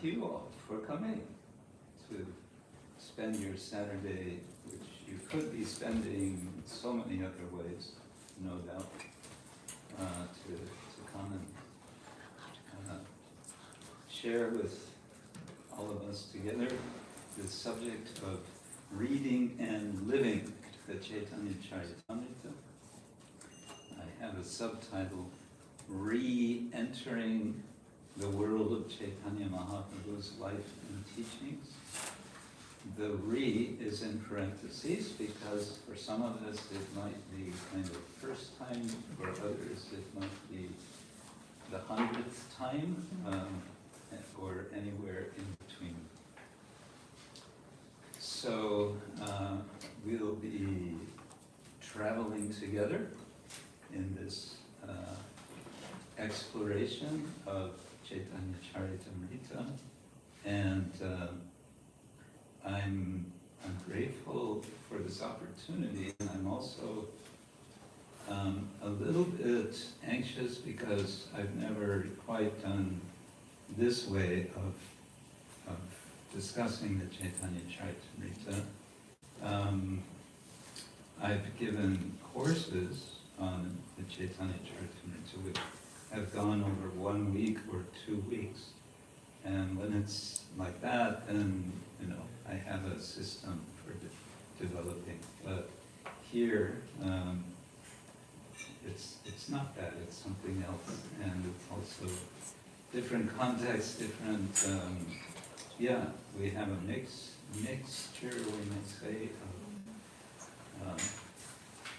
you all for coming to spend your Saturday, which you could be spending so many other ways, no doubt, to come and share with all of us together the subject of reading and living the Chaitanya Charitamrita. I have a subtitle, Re-entering the world of Chaitanya Mahaprabhu's life and teachings. The re is in parentheses because for some of us it might be kind of first time, for others it might be the 100th time, or anywhere in between. So we'll be traveling together in this exploration of Chaitanya Charitamrita, and I'm grateful for this opportunity, and I'm also a little bit anxious because I've never quite done this way of discussing the Chaitanya Charitamrita. I've given courses on the Chaitanya Charitamrita which have gone over 1 week or 2 weeks, and when it's like that, then I have a system for developing. But here, it's not that; it's something else, and it's also different context, different. We have a mixture, we may say, of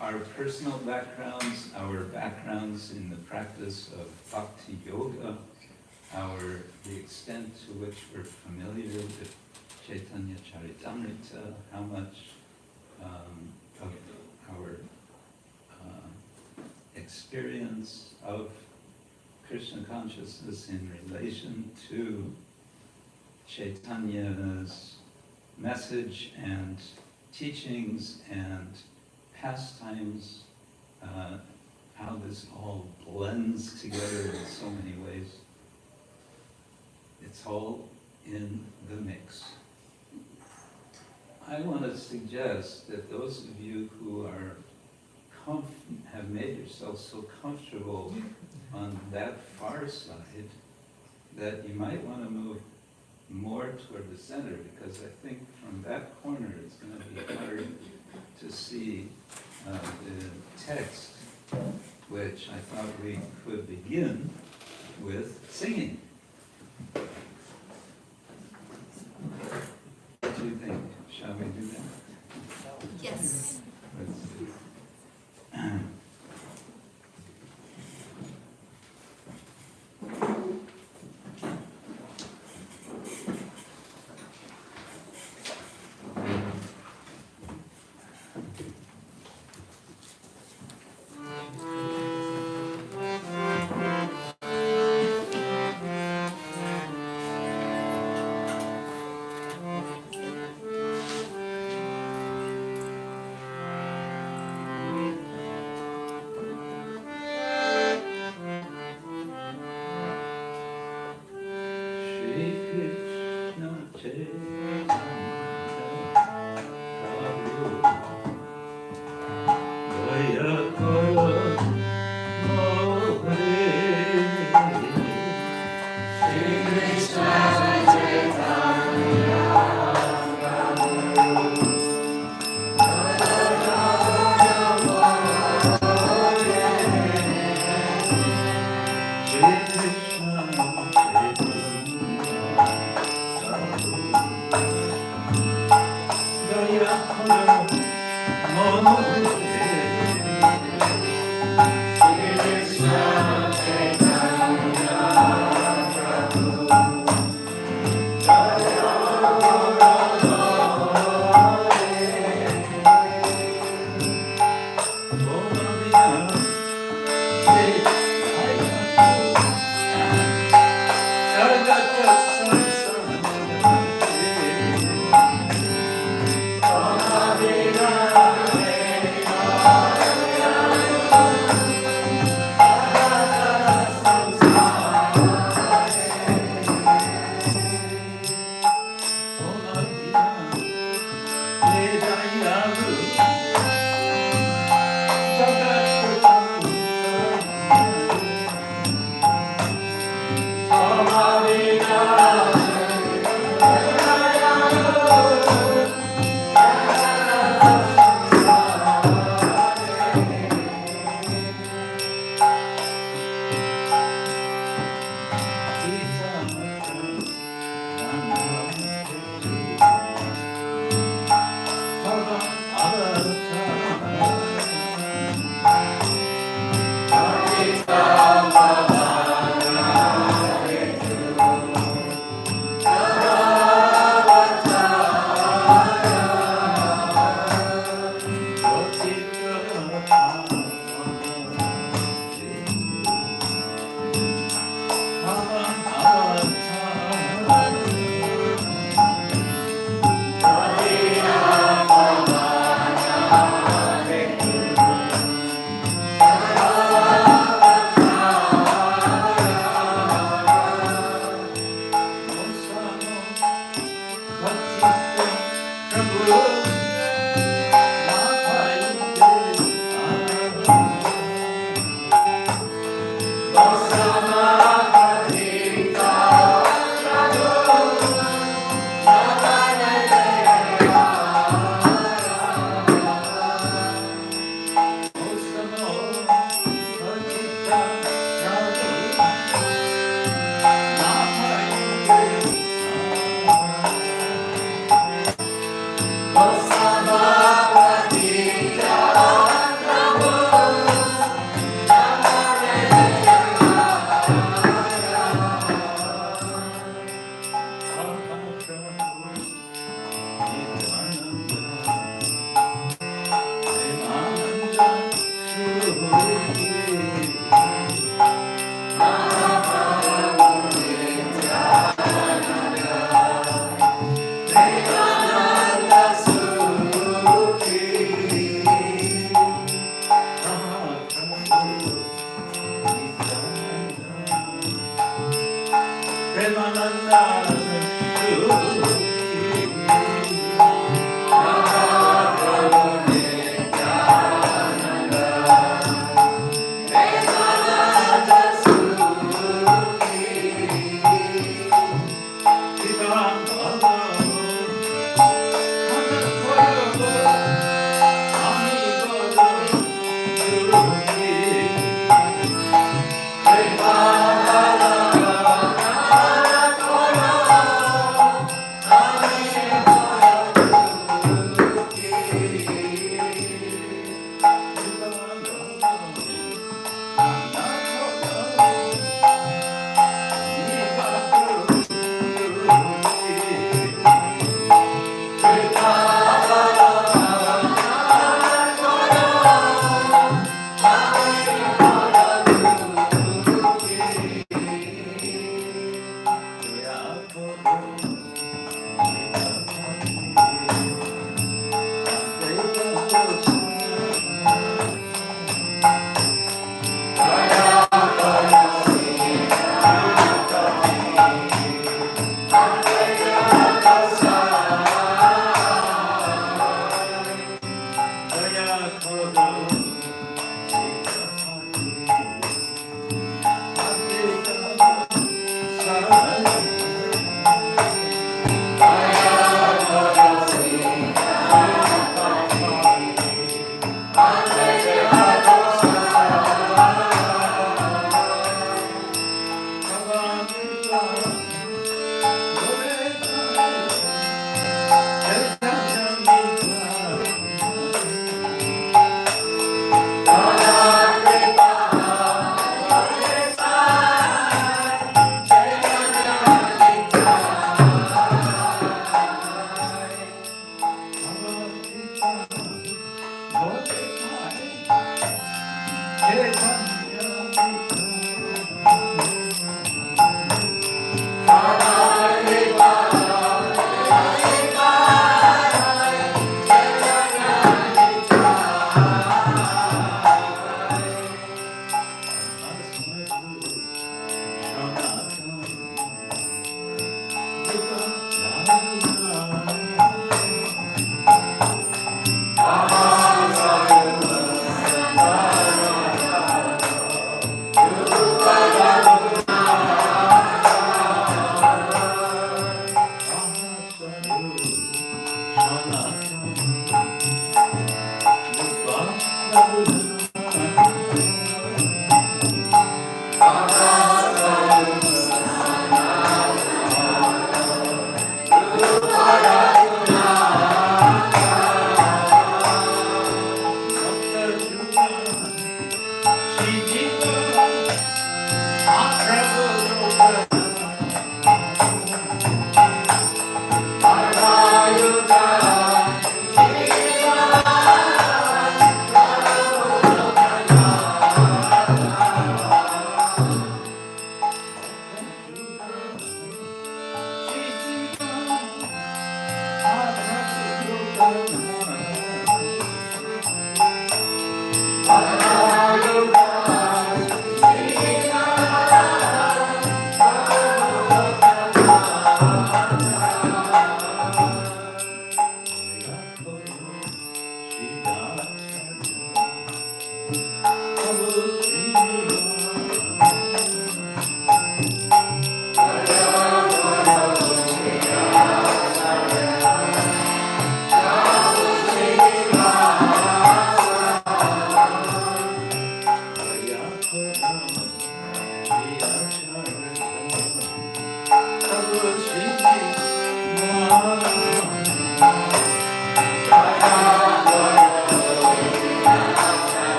our personal backgrounds, our backgrounds in the practice of bhakti yoga, the extent to which we're familiar with Chaitanya Charitamrita, how much of our experience of Krishna consciousness in relation to Chaitanya's message and teachings and pastimes, how this all blends together in so many ways. It's all in the mix. I want to suggest that those of you who are have made yourselves so comfortable on that far side that you might want to move more toward the center, because I think from that corner it's going to be hard to see the text, which I thought we could begin with singing. What do you think? Shall we do that? Yes. Let's see.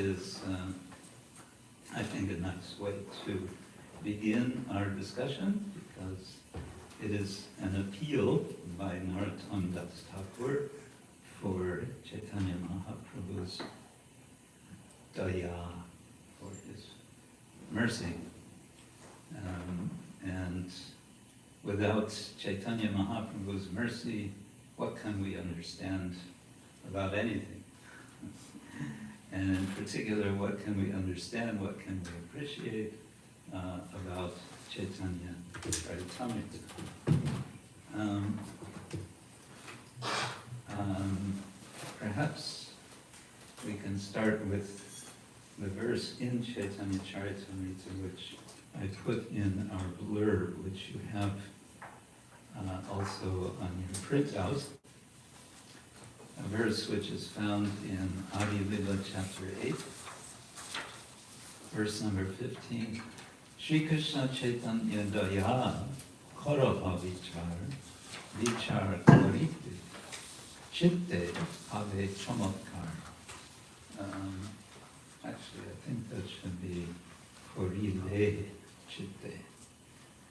is, I think, a nice way to begin our discussion, because it is an appeal by Narottam Das Thakur for Chaitanya Mahaprabhu's daya, for his mercy. And without Chaitanya Mahaprabhu's mercy, what can we understand about anything? And in particular, what can we understand, what can we appreciate about Chaitanya Charitamrita? Perhaps we can start with the verse in Chaitanya Charitamrita, which I put in our blurb, which you have also on your printout. A verse which is found in Adi Lila chapter 8, verse number 15. Shri Krishna Chaitanya Daya Karaha Vichar Karite Chitte Ave Chamatkar. Actually, I think that should be Korile Chitte.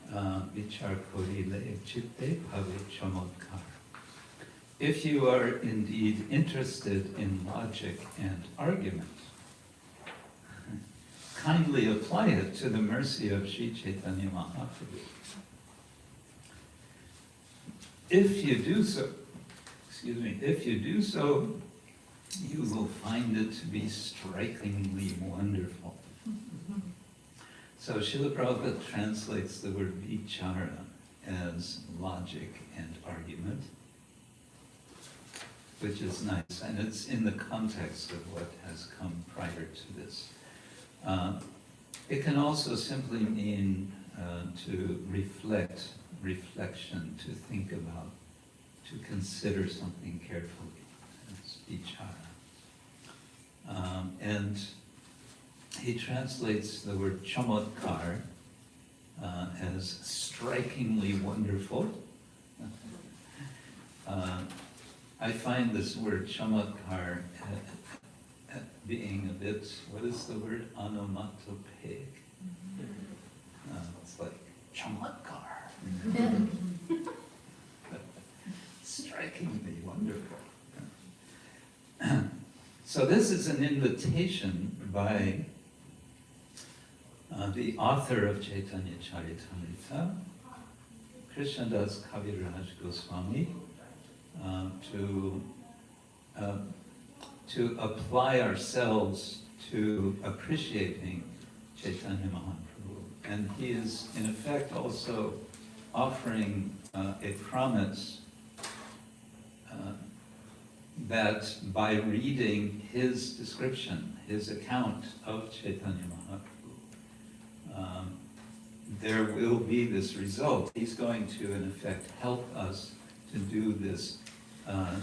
Vichar Korile Chitte Ave Chamatkar. If you are indeed interested in logic and argument, kindly apply it to the mercy of Sri Chaitanya Mahaprabhu. If you do so, you will find it to be strikingly wonderful. So Srila Prabhupada translates the word vichara as logic and argument, which is nice, and it's in the context of what has come prior to this. It can also simply mean to reflection, to think about, to consider something carefully. That's vichara. And he translates the word chamatkar as strikingly wonderful. I find this word chamatkar being a bit, what is the word? Onomatopoeic. It's like chamatkar. Strikingly wonderful. So this is an invitation by the author of Chaitanya Charitamrita, Krishna Das Kaviraj Goswami, to apply ourselves to appreciating Chaitanya Mahaprabhu. And he is, in effect, also offering a promise that by reading his description, his account of Chaitanya Mahaprabhu, there will be this result. He's going to, in effect, help us to do this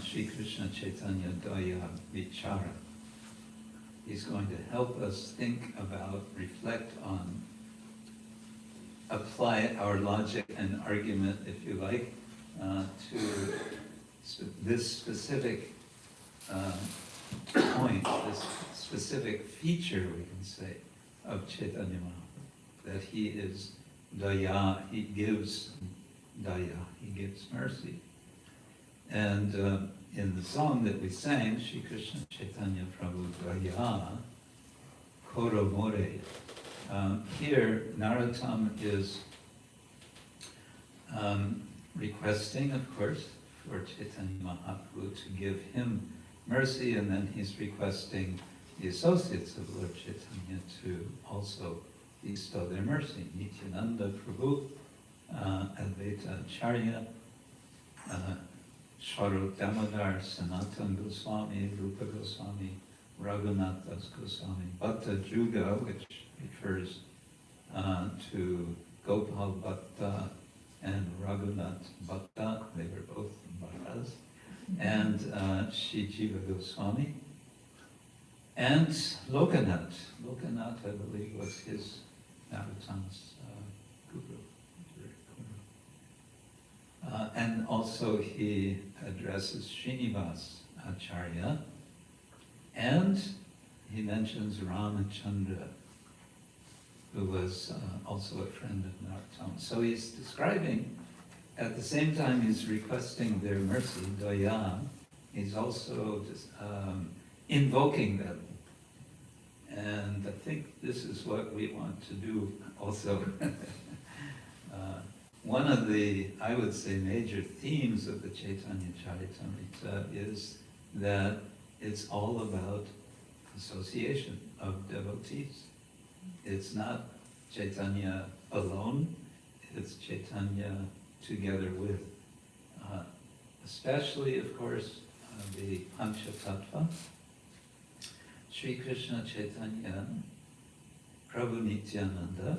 Sri Krishna Chaitanya Daya Vichara. He's going to help us think about, reflect on, apply our logic and argument, if you like, to this specific point, this specific feature, we can say, of Chaitanya Mahaprabhu, that he is daya, he gives daya, he gives mercy. And in the song that we sang, Shri Krishna Chaitanya Prabhu Daya Koro More, here Narottam is requesting, of course, for Chaitanya Mahaprabhu to give him mercy, and then he's requesting the associates of Lord Chaitanya to also bestow their mercy. Nityananda Prabhu, Advaita Acharya, Swarup Damodar, Sanatana Goswami, Rupa Goswami, Raghunath Das Goswami, Bhatta Juga, which refers to Gopal Bhatta and Raghunath Bhatta, they were both Bhattas, and Shri Jiva Goswami, and Lokanath. Lokanath, I believe, was his Narottam's guru. And also he addresses Srinivas Acharya, and he mentions Ramachandra, who was also a friend of Narottam. So he's describing, at the same time he's requesting their mercy, Daya, he's also just, invoking them. And I think this is what we want to do also. One of the, I would say, major themes of the Chaitanya Charitamrita is that it's all about association of devotees. It's not Chaitanya alone, it's Chaitanya together with, especially, of course, the Panchatattva, Sri Krishna Chaitanya, Prabhu Nityananda,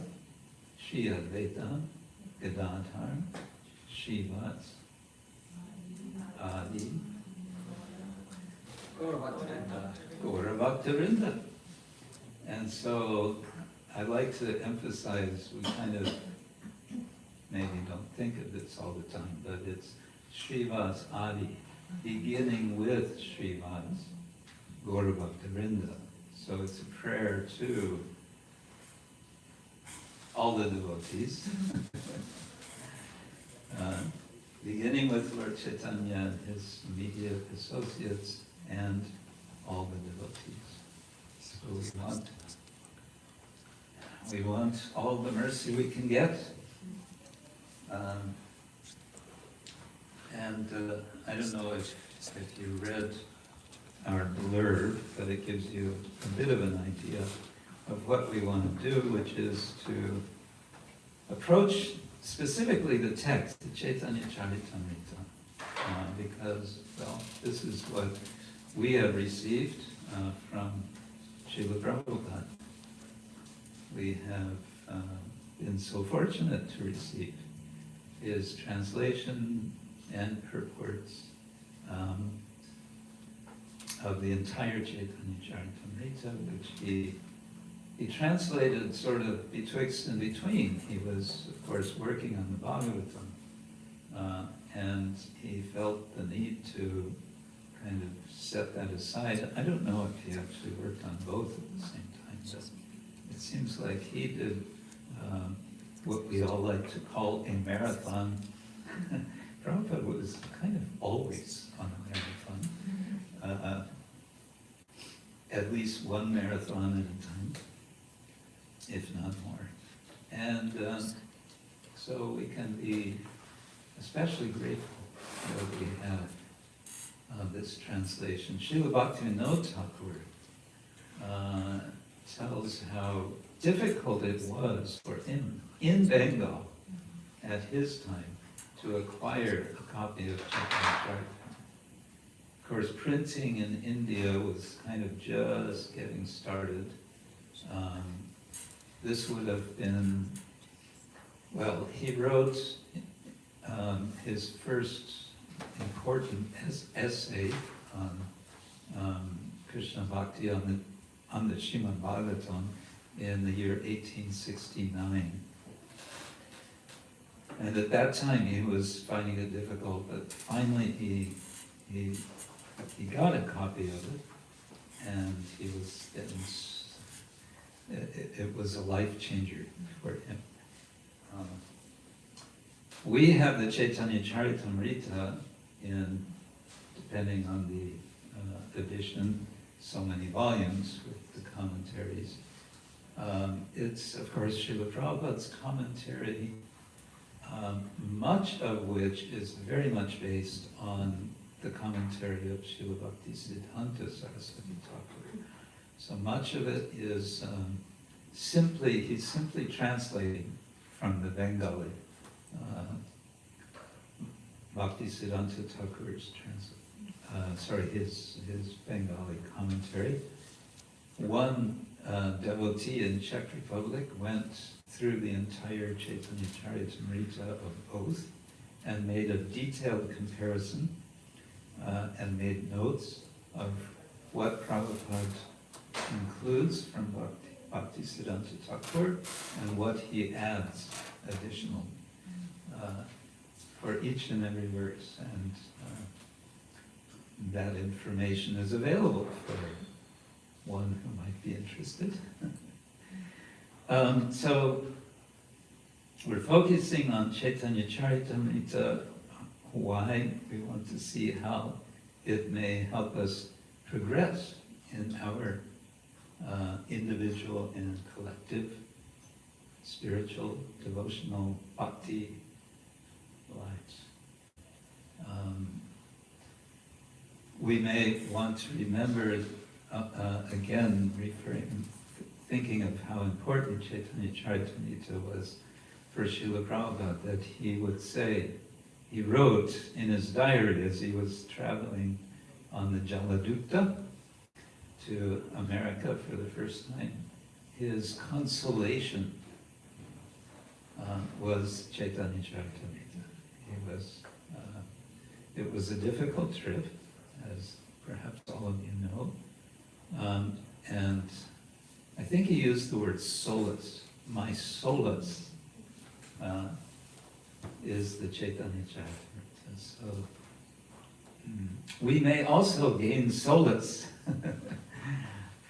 Sri Advaita, Gadadhar, Srivas, Adi, Gaura Bhaktarinda. And so I like to emphasize, we kind of maybe don't think of this all the time, but it's Srivas Adi, beginning with Srivas, Gaura Bhaktarinda. So it's a prayer to all the devotees, beginning with Lord Chaitanya, his immediate associates, and all the devotees. So we want all the mercy we can get. I don't know if you read our blurb, but it gives you a bit of an idea of what we want to do, which is to approach specifically the text, the Chaitanya Charitamrita, because, well, this is what we have received from Srila Prabhupada. We have been so fortunate to receive his translation and purports of the entire Chaitanya Charitamrita, which he translated sort of betwixt and between. He was, of course, working on the Bhagavatam, and he felt the need to kind of set that aside. I don't know if he actually worked on both at the same time, but it seems like he did what we all like to call a marathon. Prabhupada was kind of always on a marathon, at least one marathon at a time, if not more. And so we can be especially grateful that we have this translation. Srila Bhaktivinoda Thakur tells how difficult it was for him in Bengal at his time to acquire a copy of Chaitanya Charitamrita. Of course, printing in India was kind of just getting started. This would have been, well, he wrote his first important essay on Krishna Bhakti on the Srimad Bhagavatam in the year 1869. And at that time he was finding it difficult, but finally he got a copy of it, and he was it was a life changer for him. We have the Chaitanya Charitamrita in, depending on the edition, so many volumes with the commentaries. It's, of course, Srila Prabhupada's commentary, much of which is very much based on the commentary of Srila Bhaktisiddhanta Saraswati Thakur. So much of it is he's simply translating from the Bengali. Bhaktisiddhanta Thakur's his Bengali commentary. One devotee in Czech Republic went through the entire Chaitanya Charitamrita of both and made a detailed comparison and made notes of what Prabhupada includes from Bhaktisiddhanta Thakur and what he adds additional for each and every verse. And that information is available one who might be interested. So we're focusing on Chaitanya Charitamrita, why we want to see how it may help us progress in our individual and collective spiritual, devotional, bhakti lives. We may want to remember, again, thinking of how important Chaitanya Charitamrita was for Srila Prabhupada, that he would say, he wrote in his diary as he was traveling on the Jaladutta to America for the first time, his consolation was Chaitanya Charitamrita. It was a difficult trip, as perhaps all of you know, and I think he used the word solace. My solace is the Chaitanya Charitamrita. So we may also gain solace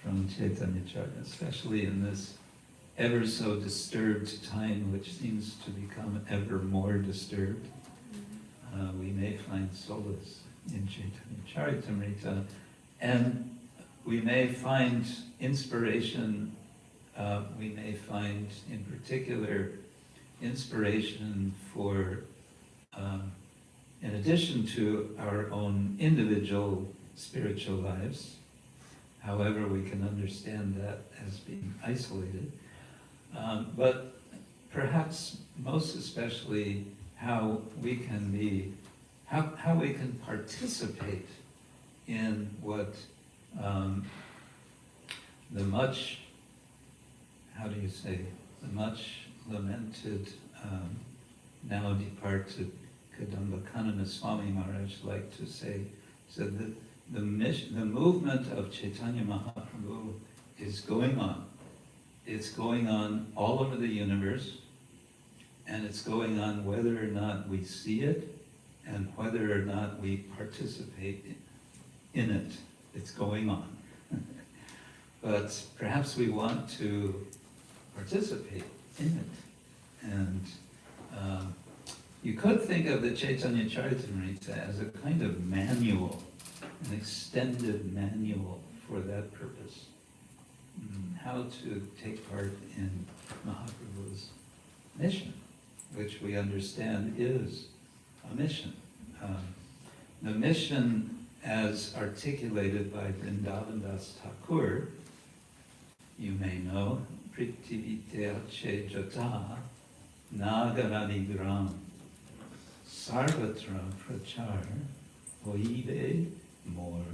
from Chaitanya Charitamrita, especially in this ever so disturbed time, which seems to become ever more disturbed. We may find solace in Chaitanya Charitamrita, and we may find inspiration, we may find in particular inspiration for, in addition to our own individual spiritual lives, however we can understand that as being isolated, but perhaps most especially how we can be, how we can participate in what the much, how do you say, the much lamented, now departed Kadamba Kanana Swami Maharaj liked to say, said that the movement of Chaitanya Mahaprabhu is going on. It's going on all over the universe, and it's going on whether or not we see it and whether or not we participate in it. It's going on. But perhaps we want to participate in it. And you could think of the Chaitanya Charitamrita as a kind of manual, an extended manual for that purpose. How to take part in Mahaprabhu's mission, which we understand is a mission. The mission as articulated by Vrindavan Das Thakur, you may know, Prithivite Ache Jata Nagarani Gram Sarvatra Prachar Hoive Mor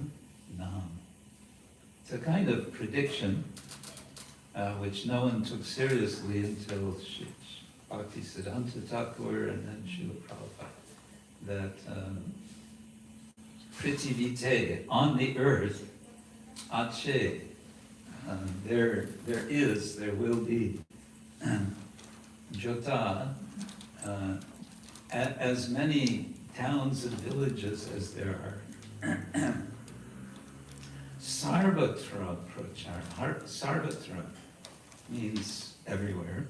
Nam. It's a kind of prediction which no one took seriously until Bhaktisiddhanta Thakur and then Srila Prabhupada, that Prithivite, on the earth, Ache, there will be, Jota, as many towns and villages as there are. Sarvatra Prachar. Sarvatra means everywhere.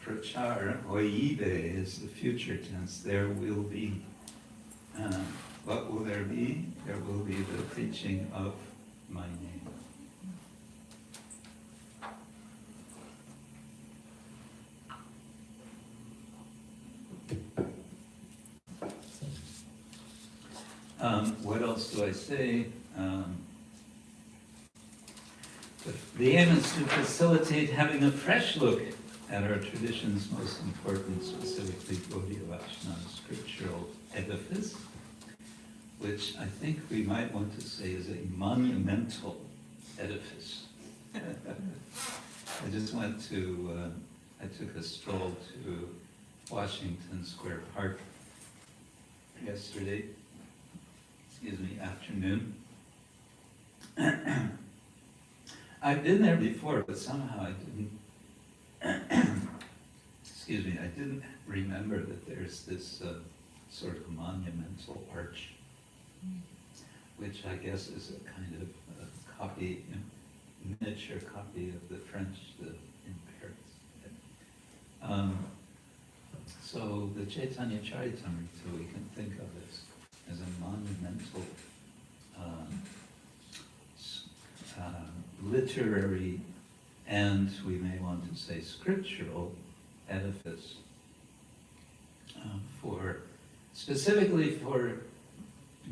Prachar, Hoibe, is the future tense. There will be. What will there be? There will be the preaching of my name. What else do I say? The aim is to facilitate having a fresh look at our tradition's most important, specifically Gaudiya Vaishnava scriptural edifice, which I think we might want to say is a monumental edifice. I just went to, I took a stroll to Washington Square Park yesterday, afternoon. I've been there before, but somehow I didn't, I didn't remember that there's this sort of monumental arch which I guess is a kind of a copy, miniature copy of the French in Paris. So the Chaitanya Charitamrita we can think of as a monumental literary and, we may want to say, scriptural edifice specifically for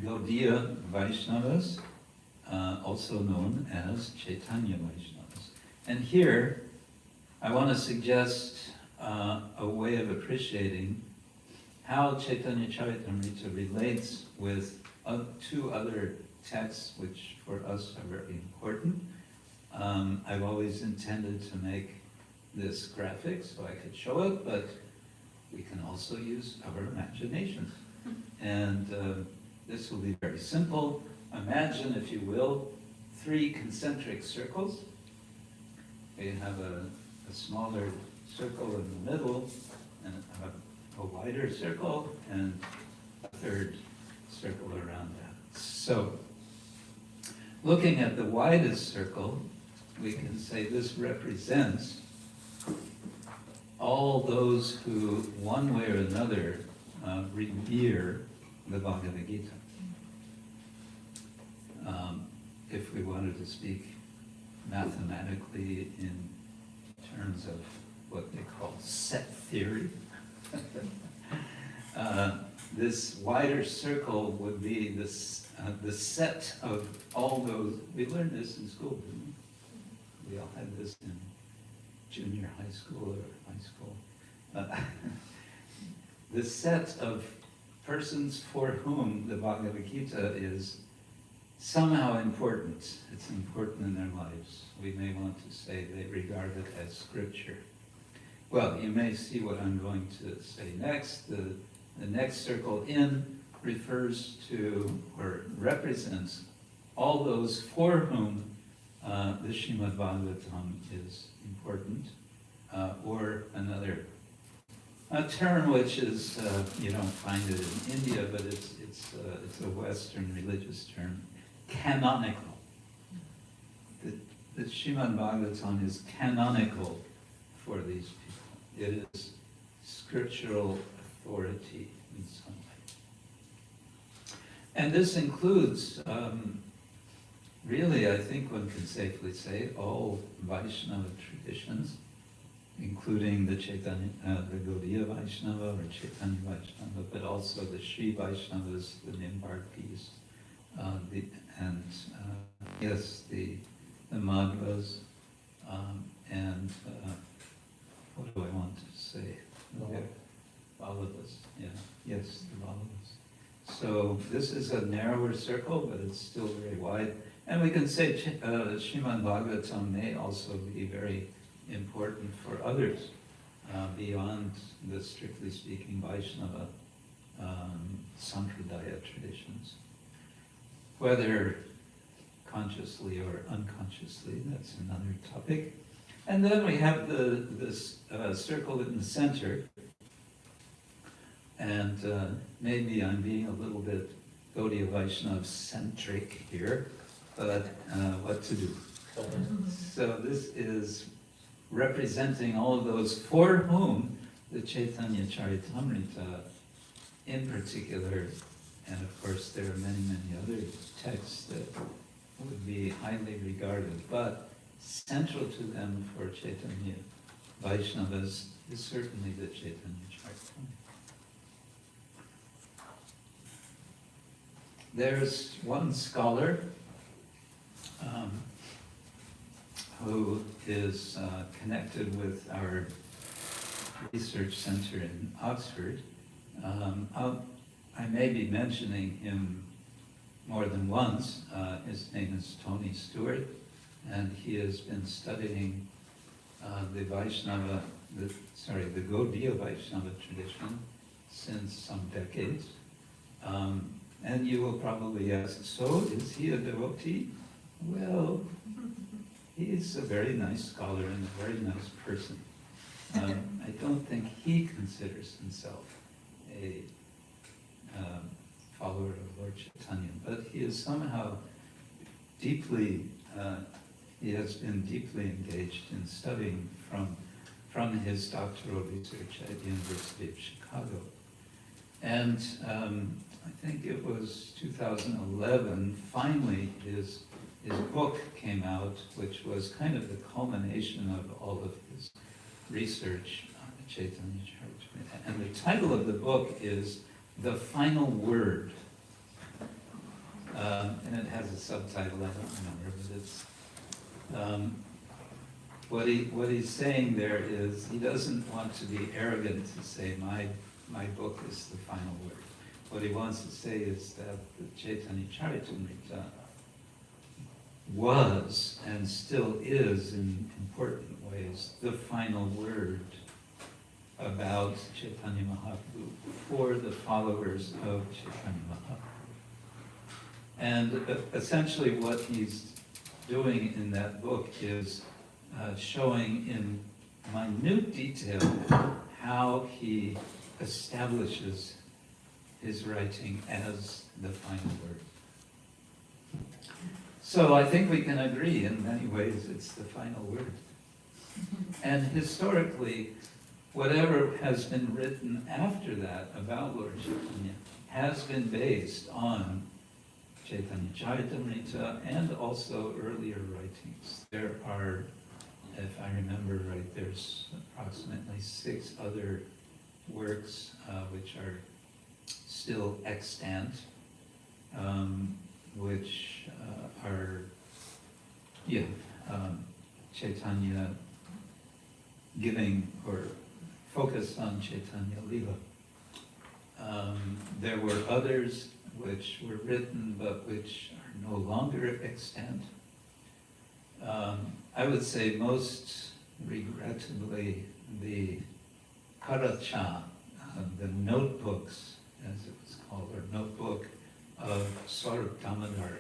Gaudiya Vaishnavas, also known as Chaitanya Vaishnavas. And here, I want to suggest a way of appreciating how Chaitanya Charitamrita relates with two other texts which for us are very important. I've always intended to make this graphic so I could show it, but we can also use our imaginations. And this will be very simple. Imagine, if you will, 3 concentric circles. We have a smaller circle in the middle, and a wider circle, and a third circle around that. So, looking at the widest circle, we can say this represents all those who, one way or another, revere the Bhagavad Gita. If we wanted to speak mathematically in terms of what they call set theory, this wider circle would be the set of all those. We learned this in school, didn't we? We all had this in junior high school or high school. The set of persons for whom the Bhagavad Gita is somehow important. It's important in their lives. We may want to say they regard it as scripture. Well, you may see what I'm going to say next. The next circle in refers to or represents all those for whom the Srimad Bhagavatam is important, or another term which is you don't find it in India, but it's a Western religious term, canonical. The Srimad Bhagavatam is canonical for these people. It is scriptural authority in some way. And this includes, really, I think one can safely say, all Vaishnava traditions, including the Chaitanya, the Gaudiya Vaishnava or Chaitanya Vaishnava, but also the Sri Vaishnavas, the Nimbarkis, the Madhvas, and what do I want to say? Ballavas, yeah, yes, the Ballavas. So this is a narrower circle, but it's still very wide. And we can say Srimad Bhagavatam may also be very important for others beyond the, strictly speaking, Vaishnava Sampradaya traditions. Whether consciously or unconsciously, that's another topic. And then we have this circle in the center. And maybe I'm being a little bit Gaudiya Vaishnava-centric here, but what to do? So this is representing all of those for whom the Chaitanya Charitamrita in particular, and of course there are many, many other texts that would be highly regarded, but central to them for Chaitanya Vaishnavas is certainly the Chaitanya Charitamrita. There's one scholar who is connected with our research center in Oxford. I may be mentioning him more than once. His name is Tony Stewart, and he has been studying the Gaudiya Vaishnava tradition since some decades. And you will probably ask, so is he a devotee? Well, he's a very nice scholar and a very nice person. I don't think he considers himself a follower of Lord Chaitanya, but he is somehow deeply, he has been deeply engaged in studying from his doctoral research at the University of Chicago. And I think it was 2011, finally his book came out, which was kind of the culmination of all of his research on the Chaitanya Charitamrita. And the title of the book is The Final Word. And it has a subtitle, I don't remember, but it's what he's saying there is he doesn't want to be arrogant to say my book is the final word. What he wants to say is that the Chaitanya Charitamrita was and still is in important ways the final word about Chaitanya Mahaprabhu for the followers of Chaitanya Mahaprabhu. And essentially what he's doing in that book is showing in minute detail how he establishes his writing as the final word. So I think we can agree in many ways it's the final word. And historically, whatever has been written after that about Lord Chaitanya has been based on Chaitanya Charitamrita and also earlier writings. There are, if I remember right, there's approximately 6 other works which are still extant, which are Chaitanya giving or focused on Chaitanya Lila. There were others which were written but which are no longer extant. I would say most regrettably the Karacha, the notebooks, as it was called, or notebook of Swarup Damodar.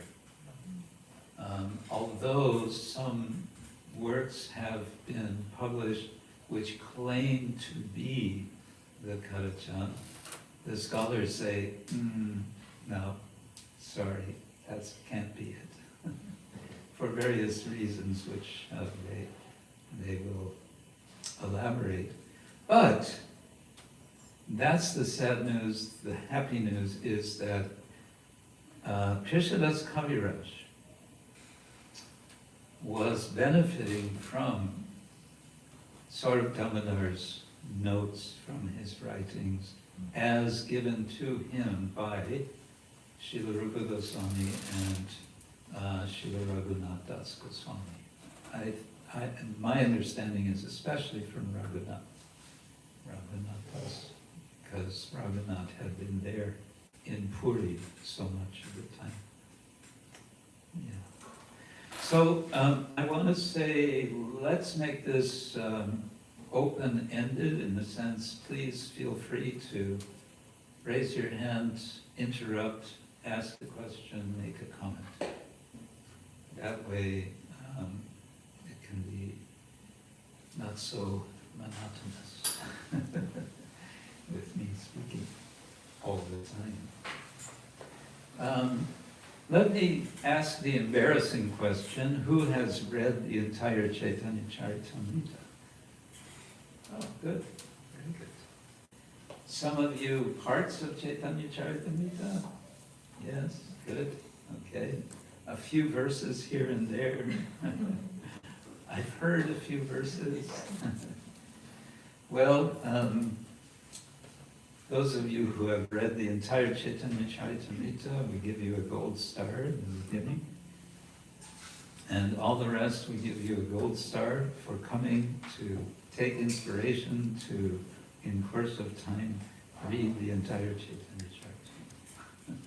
Although some works have been published which claim to be the Karacha, the scholars say, no, sorry, that can't be it. For various reasons which they will elaborate. But that's the sad news. The happy news is that Krishnadas Kaviraj was benefiting from Swarup Damodar's notes from his writings as given to him by Srila Rupa Goswami and Srila Raghunath Das Goswami. My understanding is especially from Raghunath Das, because Raghunath had been there in Puri so much of the time. Yeah. So I want to say, let's make this open-ended in the sense, please feel free to raise your hand, interrupt, ask a question, make a comment. That way it can be not so monotonous with me speaking all the time. Let me ask the embarrassing question, who has read the entire Chaitanya Charitamrita? Oh, good, very good. Some of you parts of Chaitanya Charitamrita? Yes, good, okay. A few verses here and there. I've heard a few verses. Well, those of you who have read the entire Chaitanya Charitamrita, we give you a gold star in the beginning. And all the rest, we give you a gold star for coming to take inspiration to, in course of time, read the entire Chaitanya Charitamrita.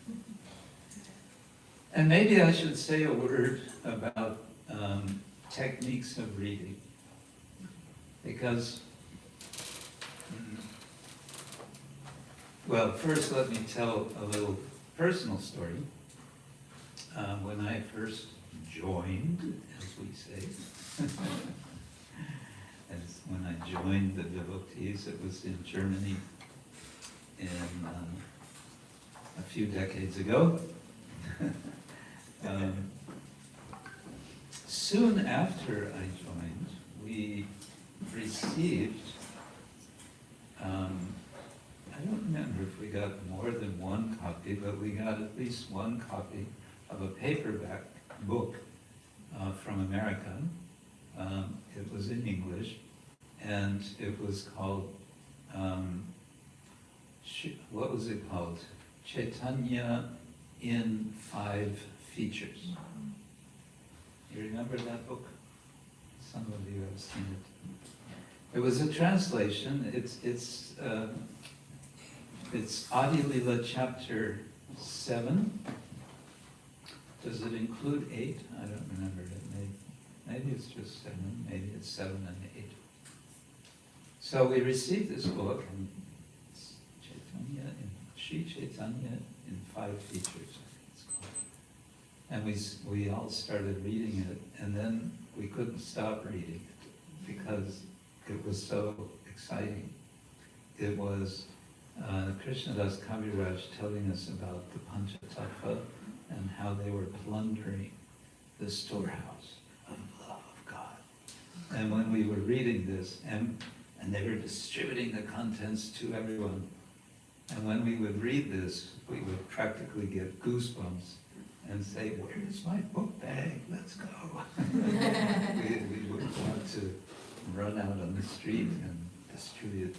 And maybe I should say a word about techniques of reading. Because well, first let me tell a little personal story. When I first joined, as we say, as when I joined the devotees, it was in Germany in a few decades ago. Soon after I joined, we received, I don't remember if we got more than one copy, but we got at least one copy of a paperback book from America. It was in English, and it was called, what was it called? Chaitanya in 5 Features. You remember that book? Some of you have seen it. It was a translation. It's Adi Lila chapter 7. Does it include 8? I don't remember it. Maybe it's just 7. Maybe it's 7 and 8. So we received this book, and it's Sri Chaitanya in 5 Features, I think it's called. And we all started reading it, and then we couldn't stop reading it because it was so exciting. It was Krishnadas Kaviraj telling us about the Panchatattva and how they were plundering the storehouse of love of God. And when we were reading this, and they were distributing the contents to everyone, and when we would read this, we would practically get goosebumps and say, "Where's my book bag? Let's go." we would want to run out on the street and distribute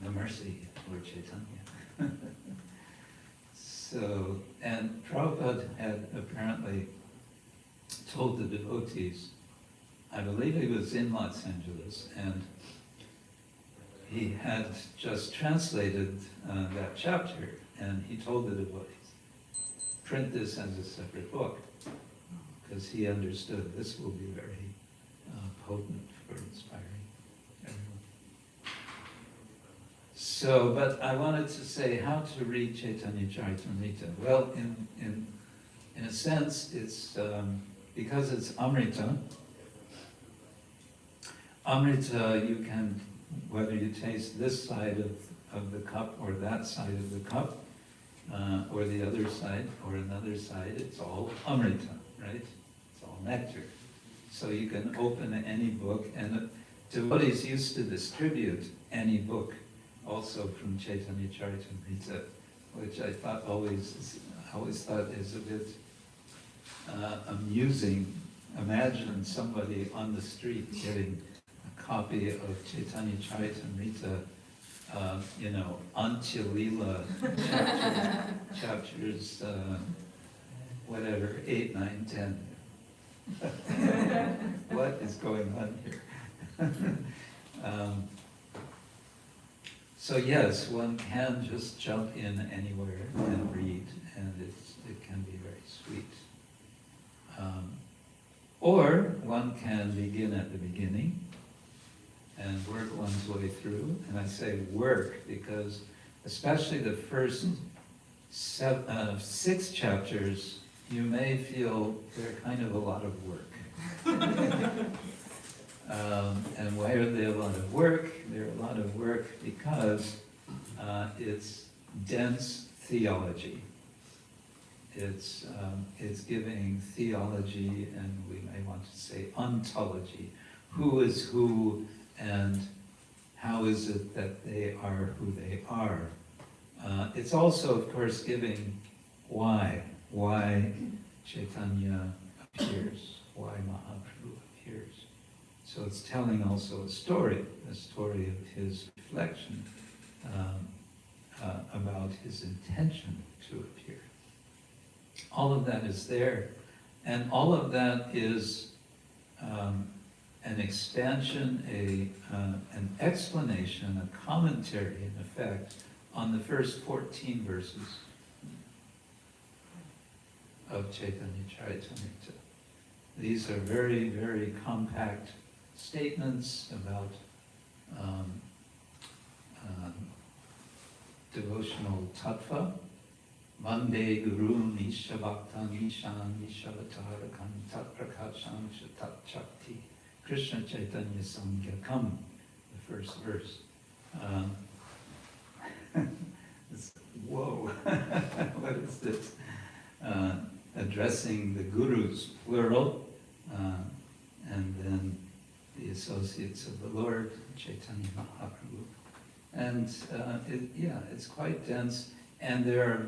the mercy of Lord Chaitanya. So, and Prabhupada had apparently told the devotees, I believe he was in Los Angeles, and he had just translated that chapter, and he told the devotees, print this as a separate book, because he understood this will be very potent for inspiring everyone. So, but I wanted to say how to read Chaitanya Charitamrita. Well, in a sense, it's because it's Amrita. Amrita, you can, whether you taste this side of the cup or that side of the cup, or the other side or another side, it's all Amrita, right? It's all nectar. So you can open any book, and devotees used to distribute any book also from Chaitanya Charitamrita, which I always thought is a bit amusing. Imagine somebody on the street getting a copy of Chaitanya Charitamrita, Antya Lila chapters, whatever, 8, 9, 10. What is going on here? So yes, one can just jump in anywhere and read, and it can be very sweet. Or one can begin at the beginning and work one's way through. And I say work because especially the first 6 chapters, you may feel they're kind of a lot of work. And why are they a lot of work? They're a lot of work because it's dense theology. It's giving theology, and we may want to say ontology. Who is who, and how is it that they are who they are? It's also, of course, giving why Chaitanya appears, why Mahaprabhu appears. So it's telling also a story of his reflection about his intention to appear. All of that is there, and all of that is an expansion, an explanation, a commentary, in effect, on the first 14 verses of Chaitanya Charitamrita. These are very, very compact statements about devotional tattva. Vande Guru Nisha Bhaktan Nishan Nishavatarakan Tat Prakasham Shatat Chakti Krishna Chaitanya Samgyakam, the first verse. whoa, what is this? Addressing the gurus, plural, and then the associates of the Lord, Chaitanya Mahaprabhu. And it's quite dense, and there are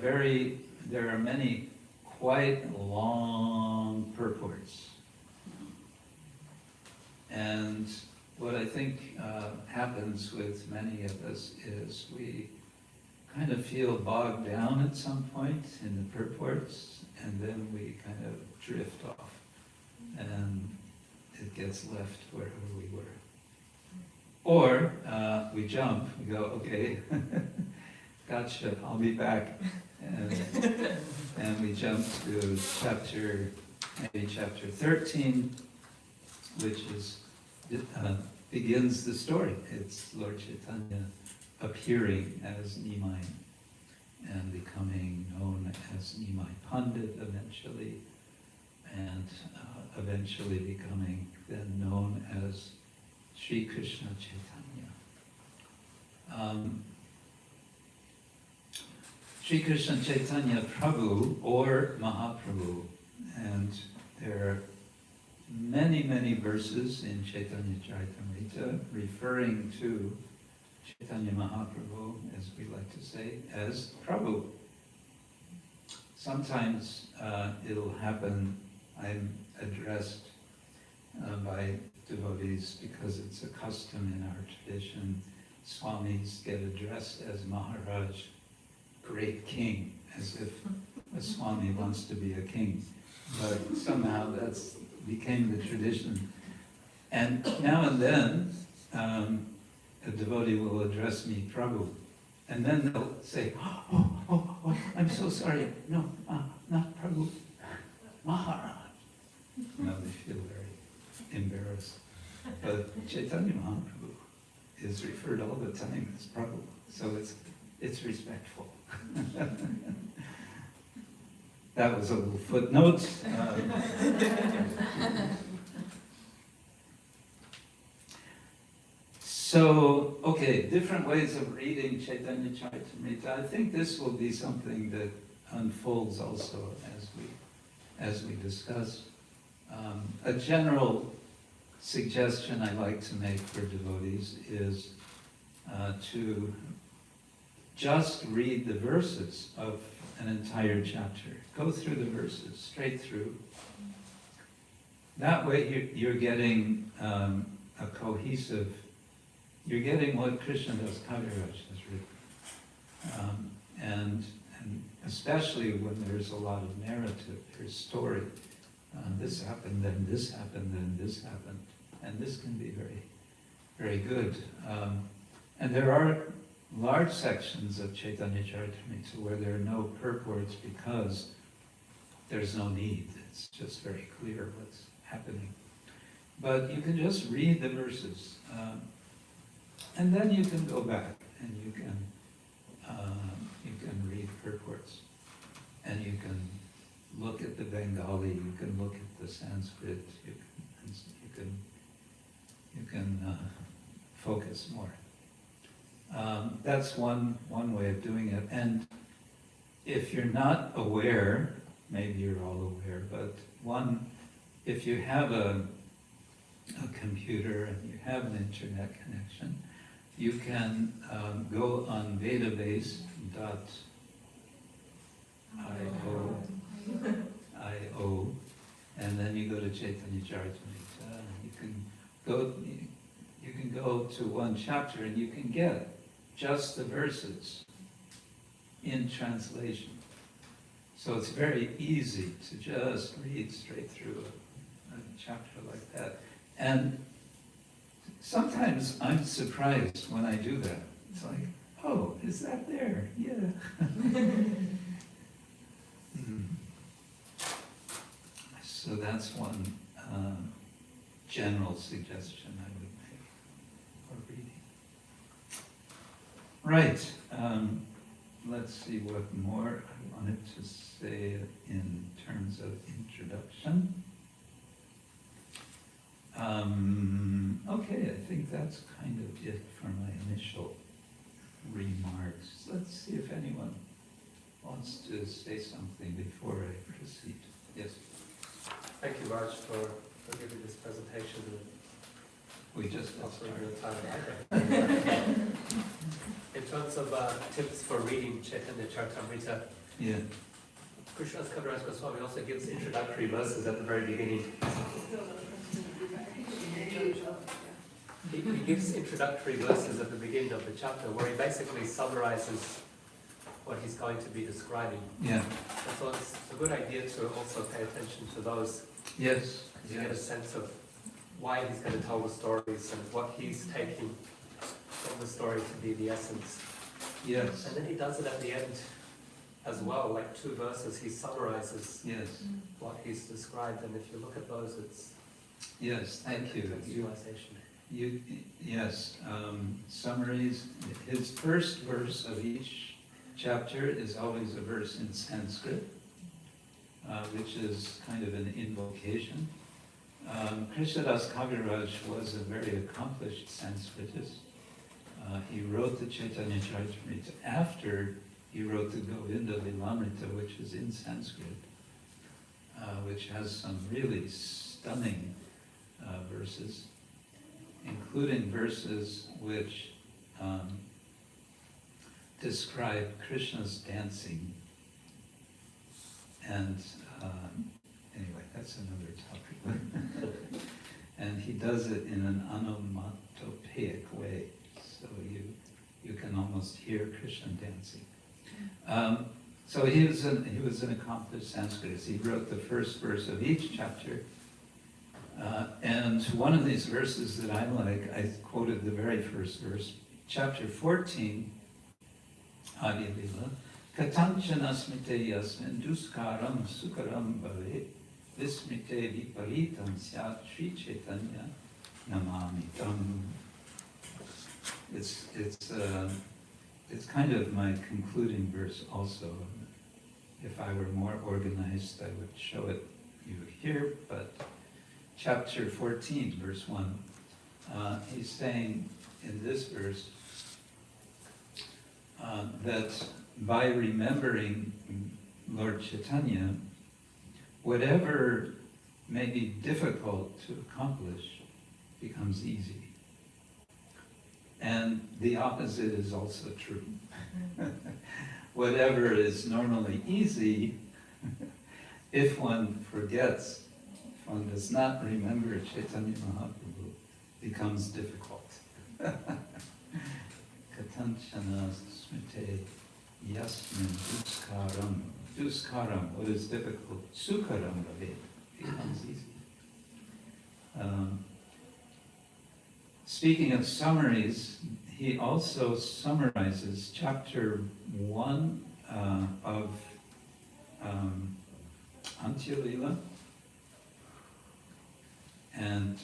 many quite long purports. And what I think happens with many of us is we kind of feel bogged down at some point in the purports, and then we kind of drift off, and it gets left wherever we were. Or we jump, we go, okay, gotcha, I'll be back. And we jump to maybe chapter 13, which begins the story. It's Lord Chaitanya appearing as Nimai and becoming known as Nimai Pandit eventually, and eventually becoming then known as Sri Krishna Chaitanya. Sri Krishna Chaitanya Prabhu or Mahaprabhu, and there are many, many verses in Chaitanya Charitamrita referring to Chaitanya Mahaprabhu, as we like to say, as Prabhu. Sometimes it'll happen, I'm addressed by devotees because it's a custom in our tradition. Swamis get addressed as Maharaj, great king, as if a Swami wants to be a king. But somehow that's became the tradition. And now and then, a devotee will address me, Prabhu, and then they'll say, oh, I'm so sorry. No, not Prabhu, Maharaj. Now they feel very embarrassed. But Chaitanya Mahaprabhu is referred all the time as Prabhu, so it's respectful. That was a little footnote. So, okay, different ways of reading Chaitanya Charitamrita. I think this will be something that unfolds also as we discuss. A general suggestion I like to make for devotees is to just read the verses of an entire chapter. Go through the verses, straight through. That way you're getting a cohesive, you're getting what Krishnadas Kaviraj has written. And especially when there's a lot of narrative, there's story. This happened, then this happened, then this happened. And this can be very, very good. And there are large sections of Chaitanya Charitamrita where there are no purports because there's no need. It's just very clear what's happening. But you can just read the verses, and then you can go back and you can read purports, and you can look at the Bengali, you can look at the Sanskrit, you can focus more. That's one way of doing it. And if you're not aware, maybe you're all aware, but if you have a computer and you have an internet connection, you can go on database.io, and then you go to Chaitanya Charitamrita. You can go to one chapter and you can get just the verses in translation. So it's very easy to just read straight through a chapter like that. And sometimes I'm surprised when I do that. It's like, oh, is that there? Yeah. So that's one general suggestion I would make for reading. Right. Let's see what more I wanted to say in terms of introduction. Okay, I think that's kind of it for my initial remarks. Let's see if anyone wants to say something before I proceed. Yes? Thank you, Raj, for giving this presentation and We just offering started. your time. In terms of tips for reading Chaitanya Charitamrita, Yeah. Krishna Kshetra Swami also gives introductory verses at the very beginning. He gives introductory verses at the beginning of the chapter where he basically summarizes what he's going to be describing. Yeah. And so it's a good idea to also pay attention to those. Yes. Because you get a sense of why he's going to tell the stories and what he's taking from the story to be the essence. Yes. And then he does it at the end as well, like 2 verses, he summarizes Yes. what he's described, and if you look at those, it's Yes. Thank you. Yes. Summaries. His first verse of each chapter is always a verse in Sanskrit, which is kind of an invocation. Krishnadas Kaviraj was a very accomplished Sanskritist. He wrote the Chaitanya Charitamrita after he wrote the Govinda Lilamrita, which is in Sanskrit, which has some really stunning verses, including verses which describe Krishna's dancing. And anyway, that's another topic. And he does it in an onomatopoeic way, so you can almost hear Krishna dancing. So he was an accomplished Sanskritist. He wrote the first verse of each chapter. And one of these verses that I like, I quoted the very first verse, chapter 14, Adi Lila, Katanchana smite yasmin duskaram sukaram bhave vismite viparitam syat Sri Chaitanya namamitam. It's kind of my concluding verse also. If I were more organized, I would show it you here, but chapter 14, verse 1, he's saying in this verse that by remembering Lord Chaitanya, whatever may be difficult to accomplish becomes easy. And the opposite is also true. Whatever is normally easy, if one forgets, if one does not remember Chaitanya Mahaprabhu, becomes difficult. Katanchana smite yasmin duskaram. Duskaram, what is difficult, sukaram becomes easy. Speaking of summaries, he also summarizes chapter 1 of Antya-lila, and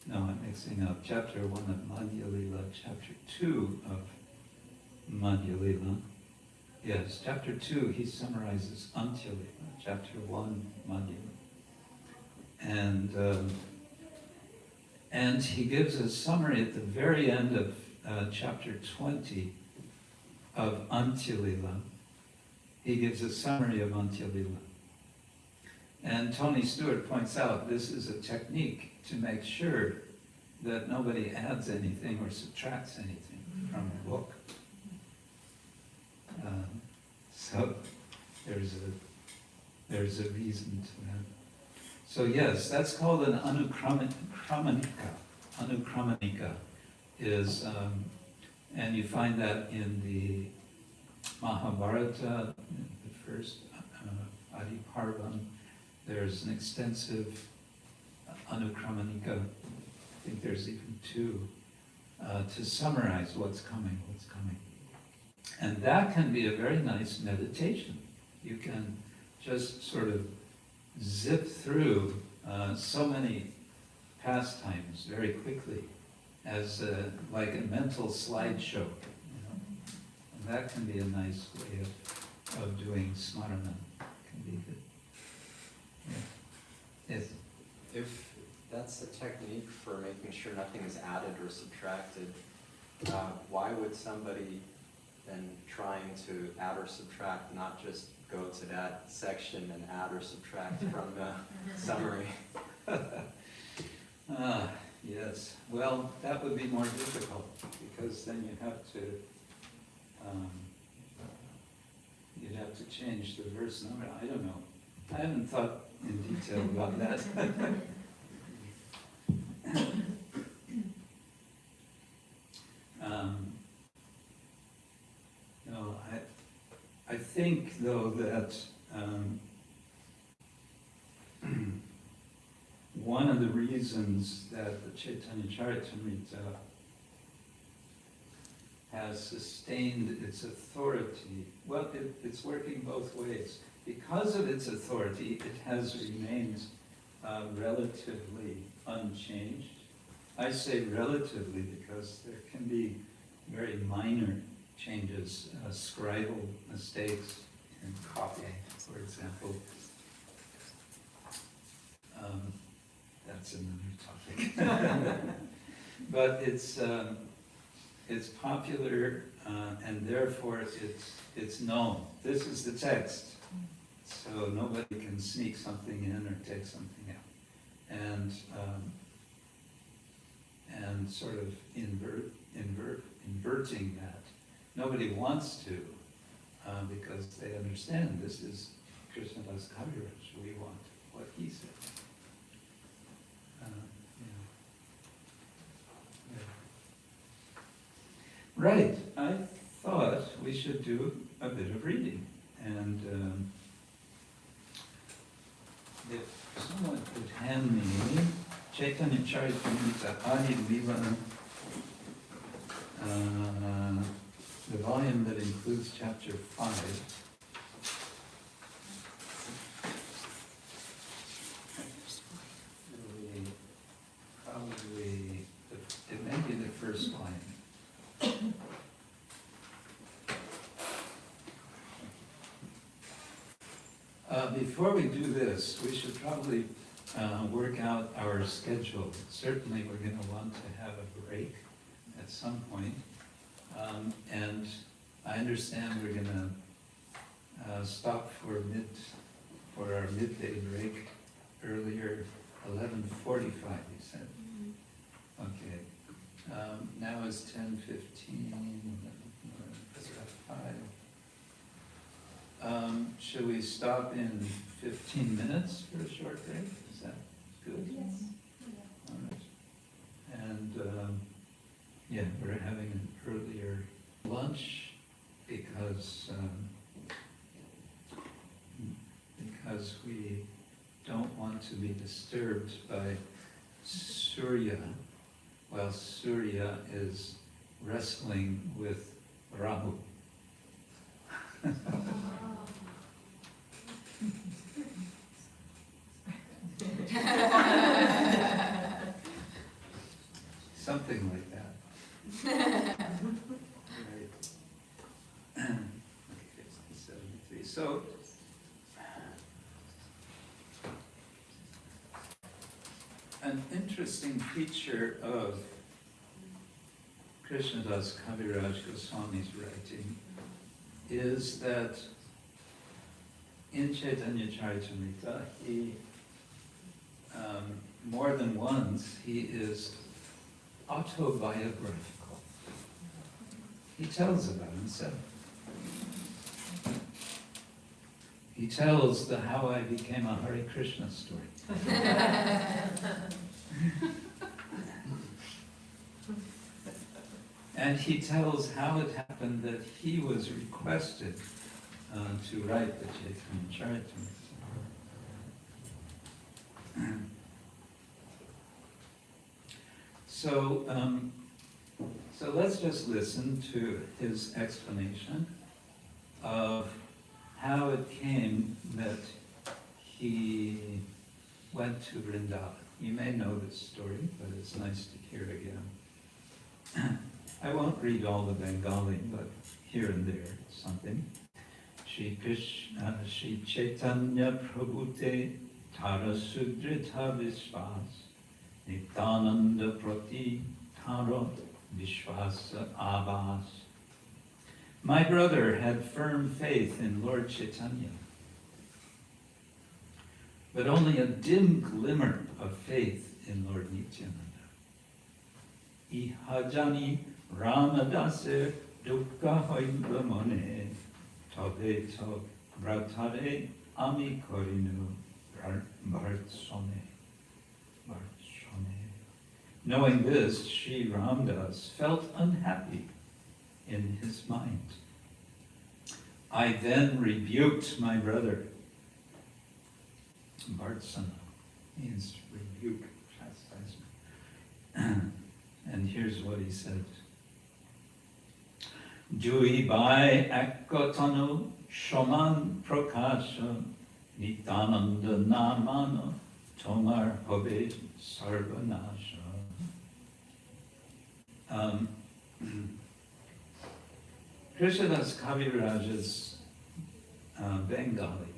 no, I'm mixing up, chapter 1 of Madhya-lila, chapter 2 of Madhya-lila. Yes, chapter 2, he summarizes Antya-lila, chapter 1, Madhya-lila. And he gives a summary at the very end of chapter 20 of Antya-lila. He gives a summary of Antya-lila. And Tony Stewart points out this is a technique to make sure that nobody adds anything or subtracts anything from the book. So there's a reason to that. So yes, that's called an anukramanika. Anukramanika is, and you find that in the Mahabharata, the first Adi Parvan. There's an extensive anukramanika. I think there's even 2 to summarize what's coming. And that can be a very nice meditation. You can just sort of zip through so many pastimes very quickly as like a mental slideshow. And that can be a nice way of doing smarana. Can be good. Yeah. Yes. If that's a technique for making sure nothing is added or subtracted, why would somebody then trying to add or subtract, not just go to that section and add or subtract from the summary. Yes, well, that would be more difficult, because then you'd have to change the verse number. I don't know. I haven't thought in detail about that. No, I think though that one of the reasons that the Chaitanya Charitamrita has sustained its authority, well, it's working both ways. Because of its authority, it has remained relatively unchanged. I say relatively because there can be very minor changes, scribal mistakes in copy, for example. That's another topic. But it's popular, and therefore it's known. This is the text, so nobody can sneak something in or take something out, and sort of inverting that. Nobody wants to, because they understand this is Krishna Kaviraj. We want what he said. Right, I thought we should do a bit of reading, and if someone could hand me Chaitanya Charitamrita Adi Lila, the volume that includes chapter 5. Probably, it may be the first line. Before we do this, we should probably work out our schedule. Certainly we're going to want to have a break at some point. And I understand we're going to stop for our midday break earlier, 11:45, you said. Okay. Now is 10:15, 5. Should we stop in 15 minutes for a short break? Is that good? Yes. All right. And yeah, we're having an earlier lunch because we don't want to be disturbed by Surya while Surya is wrestling with Rahu. Something like that. Right. Okay, 73. So, an interesting feature of Krishnadas Kaviraj Goswami's writing is that in Chaitanya Charitamrita, he, more than once, he is autobiographical. He tells about himself. He tells the how I became a Hare Krishna story. And he tells how it happened that he was requested to write the Chaitanya Charitamrita. So let's just listen to his explanation of how it came that he went to Vrindavan. You may know this story, but it's nice to hear it again. I won't read all the Bengali, but here and there, something. Shri Krishna, Shri Chaitanya Prabhute Tara Sudrita Vishwas Nityananda Prati Tara Vishwasa Abhas My brother had firm faith in Lord Chaitanya, but only a dim glimmer of faith in Lord Nityananda. Ihajani Ramadase Dukka Hoiblamone Tobe to Bratare Ami Korinu Bhartsone. Knowing this, Sri Ramdas felt unhappy in his mind. I then rebuked my brother. Bhartsana means rebuke, chastisement. And here's what he said. Jui bai akkotanu shoman prakasha nitananda namana tomar hobe sarvanasha. Krishnadas Kaviraj's Bengali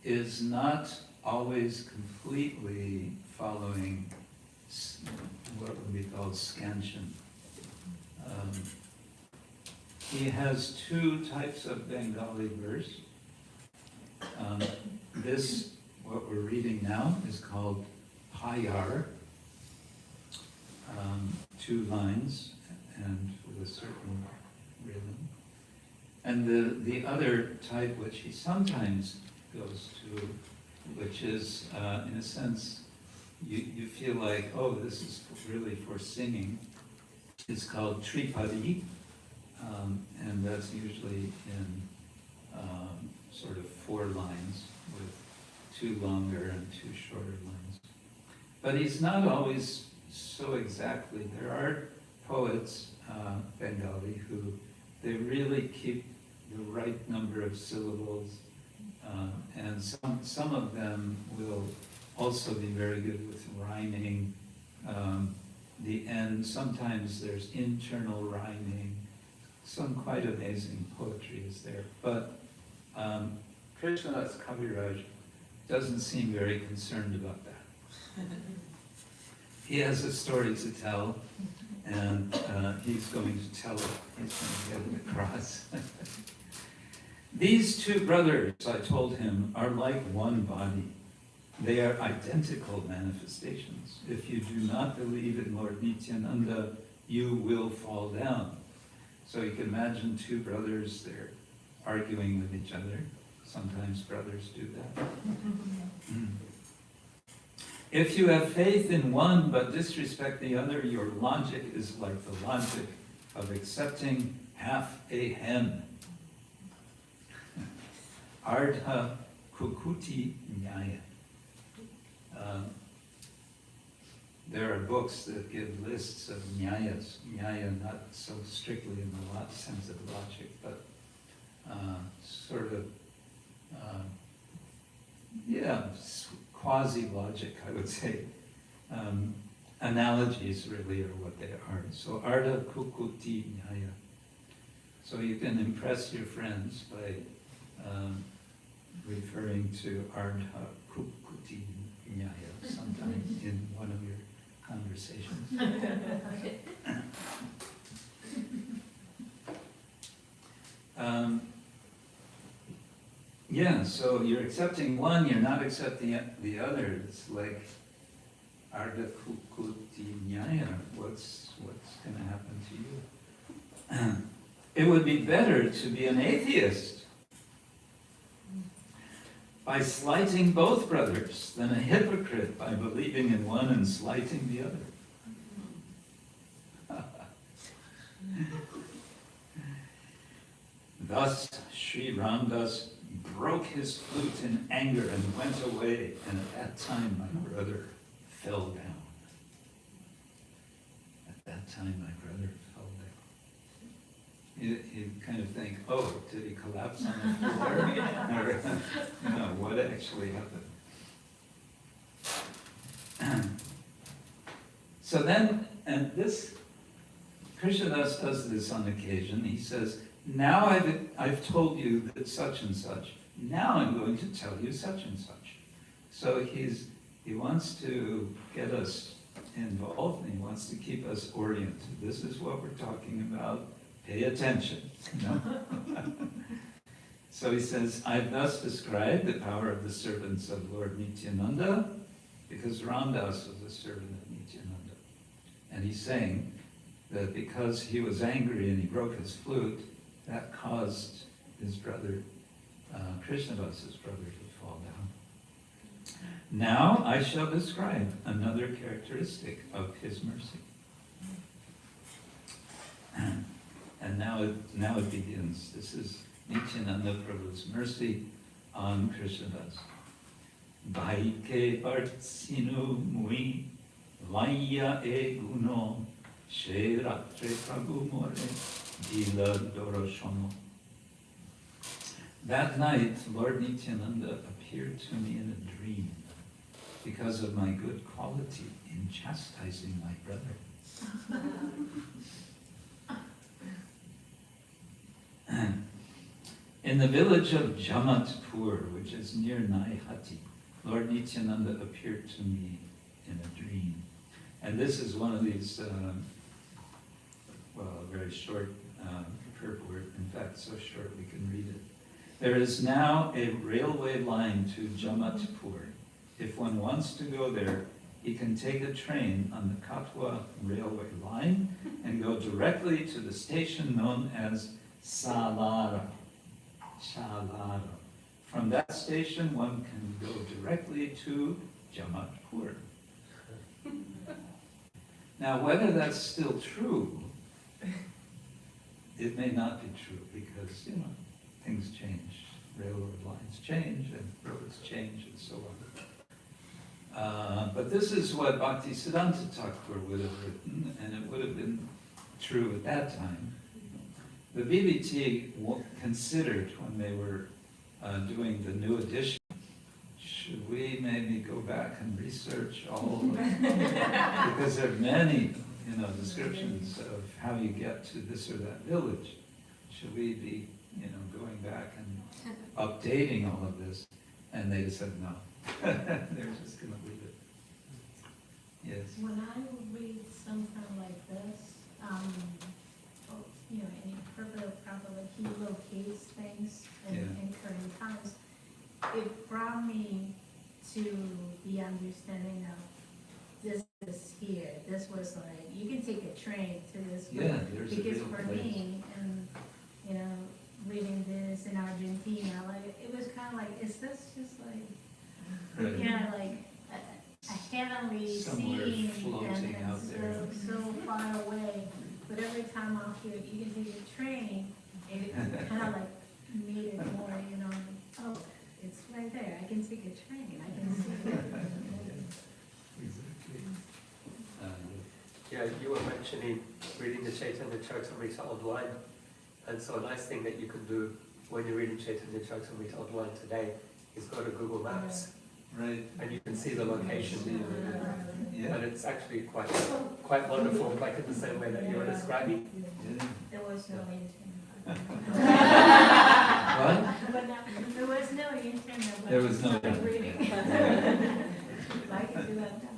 is not always completely following what would be called scansion. He has two types of Bengali verse. This, what we're reading now, is called Hayar, 2 lines and with a certain rhythm. And the other type, which he sometimes goes to, which is, in a sense, you feel like, oh, this is really for singing. It's called Tripadi, and that's usually in sort of 4 lines with 2 longer and 2 shorter lines. But he's not always so exactly. There are poets, Bengali, who they really keep the right number of syllables, and some of them will also be very good with rhyming. The end, sometimes there's internal rhyming. Some quite amazing poetry is there. But Krishnadas Kaviraj doesn't seem very concerned about that. He has a story to tell, and he's going to tell it. He's going to get it across. These 2 brothers, I told him, are like one body. They are identical manifestations. If you do not believe in Lord Nityananda, you will fall down. So you can imagine 2 brothers, they're arguing with each other. Sometimes brothers do that. If you have faith in one but disrespect the other, your logic is like the logic of accepting half a hen. Ardha kukuti nyaya. There are books that give lists of nyayas. Nyaya not so strictly in the sense of logic, but sort of, quasi-logic, I would say. Analogies really are what they are. So Ardha Kukuti Nyaya. So you can impress your friends by referring to Ardha Kukuti Nyaya sometime in one of your conversations. So you're accepting one, you're not accepting the other. It's like Ardha Kukuti Nyaya. What's going to happen to you? It would be better to be an atheist by slighting both brothers than a hypocrite by believing in one and slighting the other. Thus, Sri Ramdas broke his flute in anger and went away, and at that time my brother fell down. At that time my brother fell down. You kind of think, oh, did he collapse on the floor? Or, no, what actually happened? So then, and this, Krishnadas does this on occasion. He says, now I've told you that such and such. Now I'm going to tell you such and such. So he wants to get us involved, and he wants to keep us oriented. This is what we're talking about. Pay attention. No? So he says, I thus describe the power of the servants of Lord Nityananda, because Ramdas was a servant of Nityananda. And he's saying that because he was angry and he broke his flute, that caused his brother, Krishnadasa's brother, to fall down. Now I shall describe another characteristic of his mercy. And now it begins. This is Nityananda Prabhu's mercy on Krishnadasa. Bhaike Partsinu Mui Vaya E Guno She Ratre Prabhu More Dila Doroshono. That night, Lord Nityananda appeared to me in a dream because of my good quality in chastising my brother. In the village of Jamatpur, which is near Naihati, Lord Nityananda appeared to me in a dream. And this is one of these, very short purport, in fact, so short we can read it. There is now a railway line to Jamatpur. If one wants to go there, he can take a train on the Katwa railway line and go directly to the station known as Salara. Shalara. From that station, one can go directly to Jamatpur. Now, whether that's still true, it may not be true because, things change. Railroad lines change and roads change and so on. But this is what Bhaktisiddhanta Thakur would have written, and it would have been true at that time. The BBT considered when they were doing the new edition, should we maybe go back and research all of it? Because there are many, descriptions of how you get to this or that village. Should we be, going back and updating all of this? And they said no. They're just going to leave it. Yes. When I read something like this, in interpret properly, he locates things in current times. It brought me to the understanding of this is here. This was like, you can take a train to this place. Yeah, there's a because real for place. me, and reading this in Argentina, like it was kind of like, is this just like, Right. like a heavenly Somewhere scene floating and out there. so far away. But every time I'll hear you can take a train, it kind of like made it more, oh, it's right there. I can take a train. I can see it. Exactly. Yeah, you were mentioning reading the Chaitanya Charitamrita online, and so a nice thing that you can do when you're reading Chaitanya Charitamrita online today is go to Google Maps, Right. and you can see the location. Yeah. And it's actually quite wonderful, like in the same way that you were describing. Yeah. There was no internet. What? But there was no internet. But There was no I started internet. reading. I can do that now.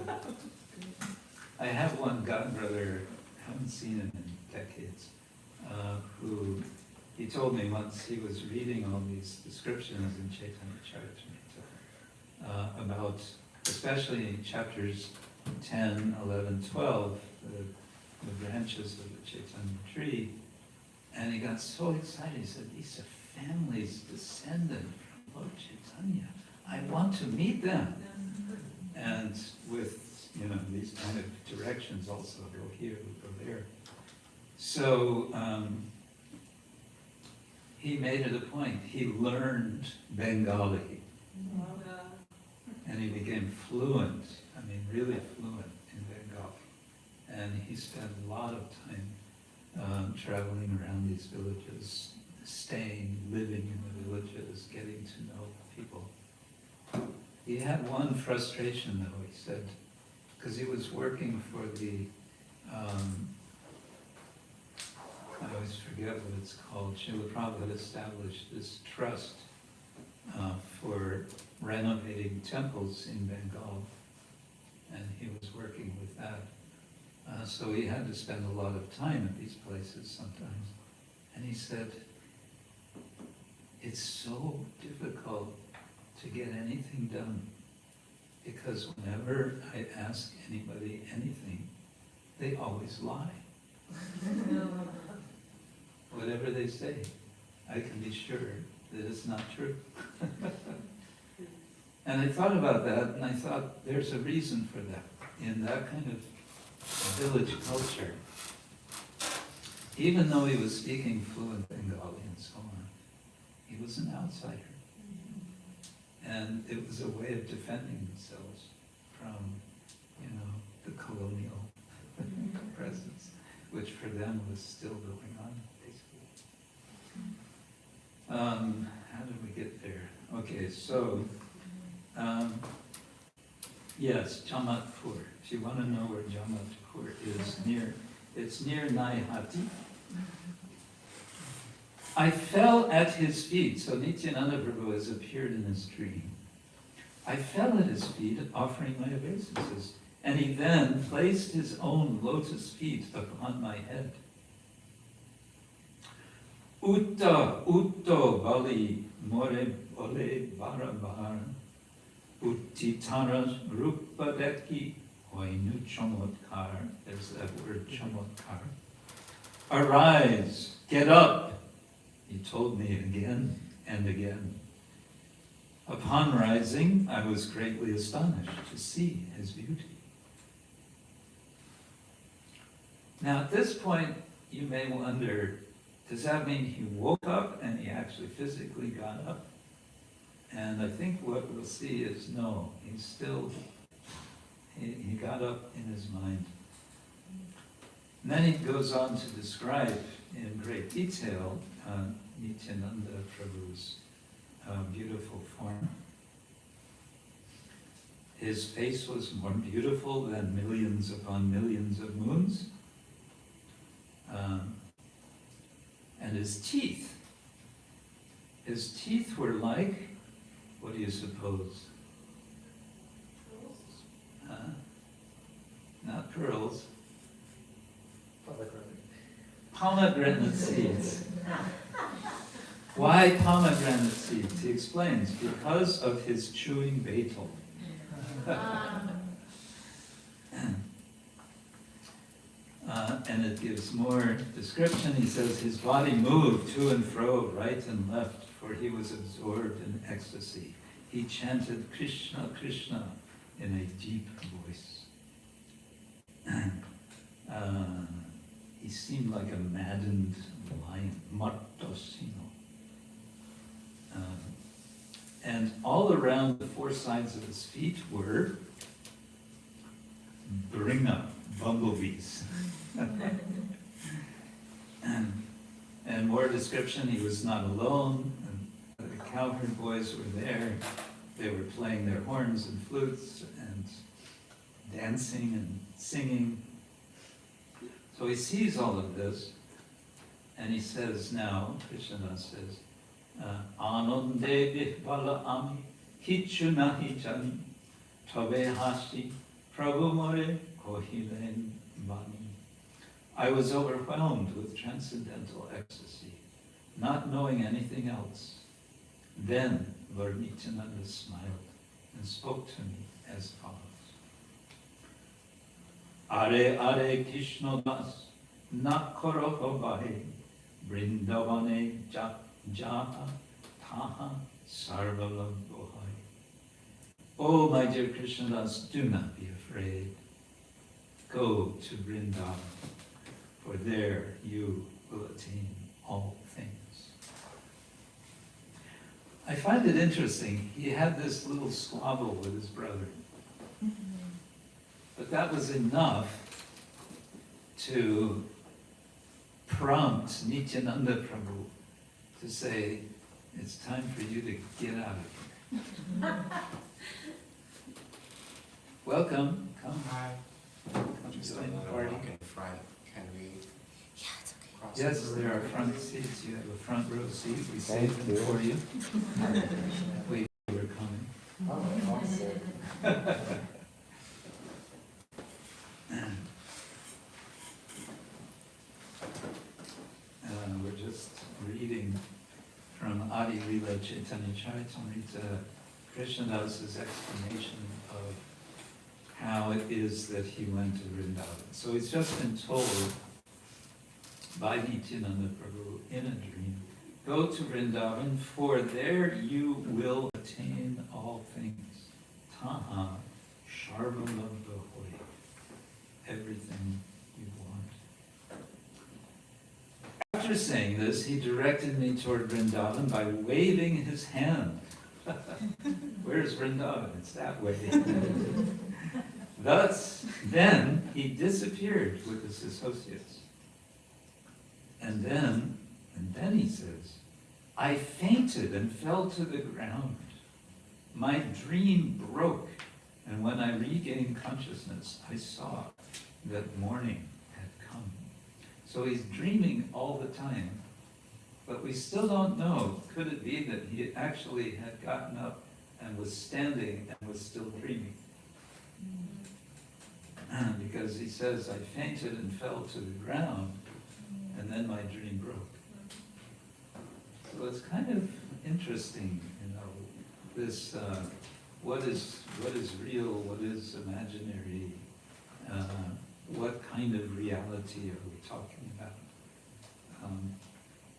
Yeah. I have one godbrother, haven't seen him in decades, who, he told me once he was reading all these descriptions in Chaitanya Charitamrita about, especially in chapters 10, 11, 12, the branches of the Chaitanya tree, and he got so excited, he said, these are families descended from Lord Chaitanya. I want to meet them. And with, these kind of directions also, go here, go there. So he made it a point. He learned Bengali. And he became fluent, really fluent in Bengali. And he spent a lot of time traveling around these villages, staying, living in the villages, getting to know people. He had one frustration though, he said, because he was working for the, I always forget what it's called, Srila Prabhupada established this trust for renovating temples in Bengal, and he was working with that. So he had to spend a lot of time at these places sometimes. And he said, it's so difficult to get anything done, because whenever I ask anybody anything, they always lie. Whatever they say, I can be sure that it's not true. And I thought about that, and I thought there's a reason for that. In that kind of village culture, even though he was speaking fluent Bengali and so on, he was an outsider. And it was a way of defending themselves from, the colonial presence, which for them was still going on, basically. How did we get there? Okay, so, yes, Jamatpur. If you want to know where Jamatpur is, it's near Naihati. I fell at his feet, so Nityananda Prabhu has appeared in his dream. I fell at his feet offering my obeisances, and he then placed his own lotus feet upon my head. Utta, utto bali, more bole barabar, uttitara rupa deki, oinu chamotkar. There's that word chamotkar. Arise, get up, he told me again and again. Upon rising, I was greatly astonished to see his beauty. Now at this point, you may wonder, does that mean he woke up and he actually physically got up? And I think what we'll see is no, he got up in his mind. And then he goes on to describe in great detail Nityananda Prabhu's beautiful form. His face was more beautiful than millions upon millions of moons. And his teeth were like, what do you suppose? Not pearls. Pomegranate seeds. Why pomegranate seeds? He explains, because of his chewing betel. And it gives more description. He says his body moved to and fro, right and left, for he was absorbed in ecstasy. He chanted Krishna, Krishna in a deep voice. He seemed like a maddened lion, Martosino. And all around the four sides of his feet were bringa, bumblebees. And more description, he was not alone, and the cowherd boys were there. They were playing their horns and flutes and dancing and singing. So he sees all of this, and he says now, Krishna says, Anande vihvala ami, kichu nahi jani, tobe hashi, prabhu more kohilen bani. I was overwhelmed with transcendental ecstasy, not knowing anything else. Then Lord Nityananda smiled and spoke to me as follows. Are are Krishna das, nakoro hobahe, brindavane jaha taha sarvala bohai. Oh, my dear Krishna das, do not be afraid. Go to Vrindavan, for there you will attain all things. I find it interesting, he had this little squabble with his brother. But that was enough to prompt Nityananda Prabhu to say, it's time for you to get out of here. Welcome, come. Hi. Come join the party. In front, can we? Yeah, it's okay. cross Yes, over? there are front seats. You have a front row seat. We Thank saved them you. for you. We were coming. Oh, awesome. Adi Lila Chaitanya Charitamrita, Krishnadas's explanation of how it is that he went to Vrindavan. So he's just been told by Nityananda Prabhu in a dream, go to Vrindavan, for there you will attain all things. Taha Sharvalabha Hoy. Everything you want. After saying this, he directed me toward Vrindavan by waving his hand. Where's Vrindavan? It's that way. Thus, then he disappeared with his associates. And then he says, I fainted and fell to the ground. My dream broke, and when I regained consciousness, I saw that morning had come. So he's dreaming all the time, but we still don't know. Could it be that he actually had gotten up and was standing and was still dreaming? Because he says, I fainted and fell to the ground, and then my dream broke. So it's kind of interesting, this, what is real, what is imaginary, what kind of reality are we talking about?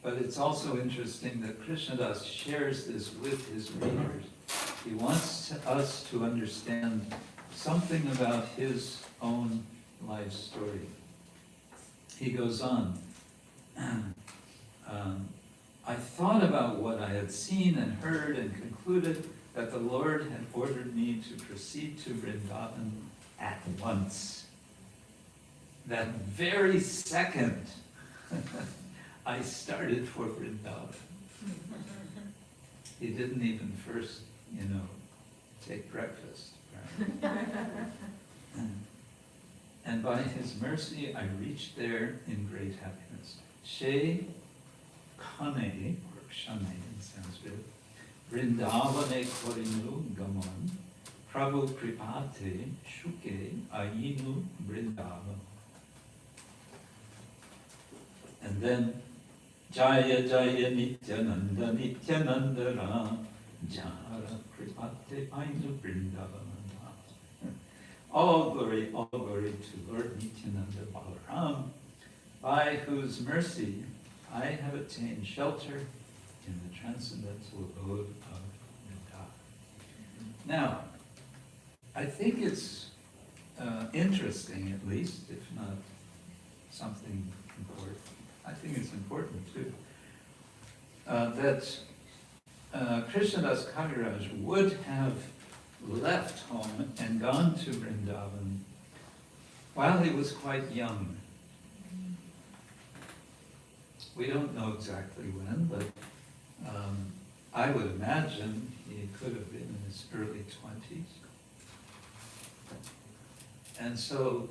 But it's also interesting that Krishnadas shares this with his readers. He wants us to understand something about his own life story. He goes on, I thought about what I had seen and heard and concluded that the Lord had ordered me to proceed to Vrindavan at once. That very second, I started for Vrindavan. He didn't even first, take breakfast. Right? And by his mercy, I reached there in great happiness. She Kane, or Kshane in Sanskrit, Vrindavane Korinu Gamon, Prabhu Kripate Shuke Ayinu Vrindavan. And then, Jaya Jaya Nityananda Nityananda Ram, Jara Kripate Ayinu Vrindavan. All glory to Lord Nityananda Balaram, by whose mercy I have attained shelter in the transcendental abode of Vrindavan. Now, I think it's interesting, at least, if not something important. I think it's important too, that Krishnadas Kaviraj would have left home and gone to Vrindavan while he was quite young. We don't know exactly when, but I would imagine he could have been in his early 20s. And so,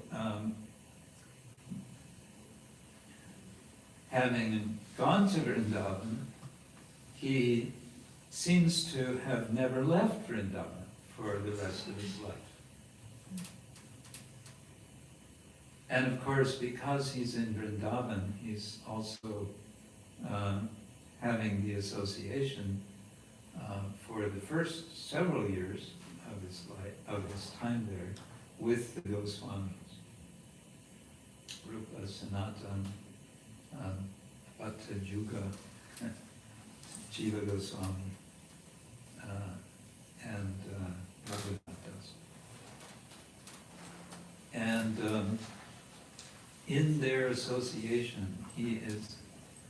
having gone to Vrindavan, he seems to have never left Vrindavan for the rest of his life. And of course, because he's in Vrindavan, he's also having the association for the first several years of his life, of his time there, with the Goswamis, Rupa, Sanatan, Bhatta Juga, Jiva Goswami, and Raghunath Das. And in their association, he is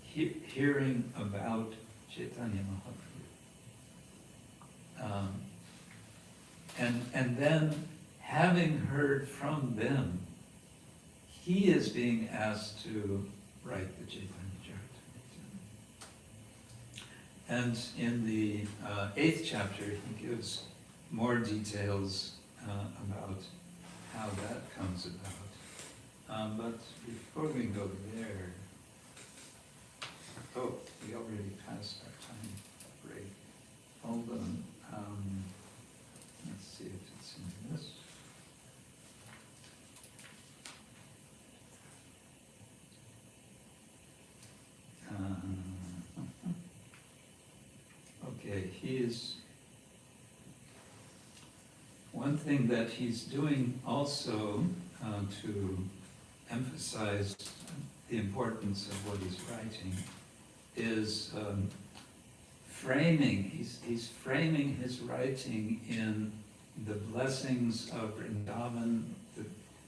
hearing about Chaitanya Mahaprabhu. And then, having heard from them, he is being asked to write the Chaitanya Charitamrita. And in the 8th chapter, he gives more details about how that comes about. But before we go there, we already passed our time break. Hold on. Let's see if it's in this. one thing that he's doing also to emphasize the importance of what he's writing is framing. He's framing his writing in the blessings of Vrindavan,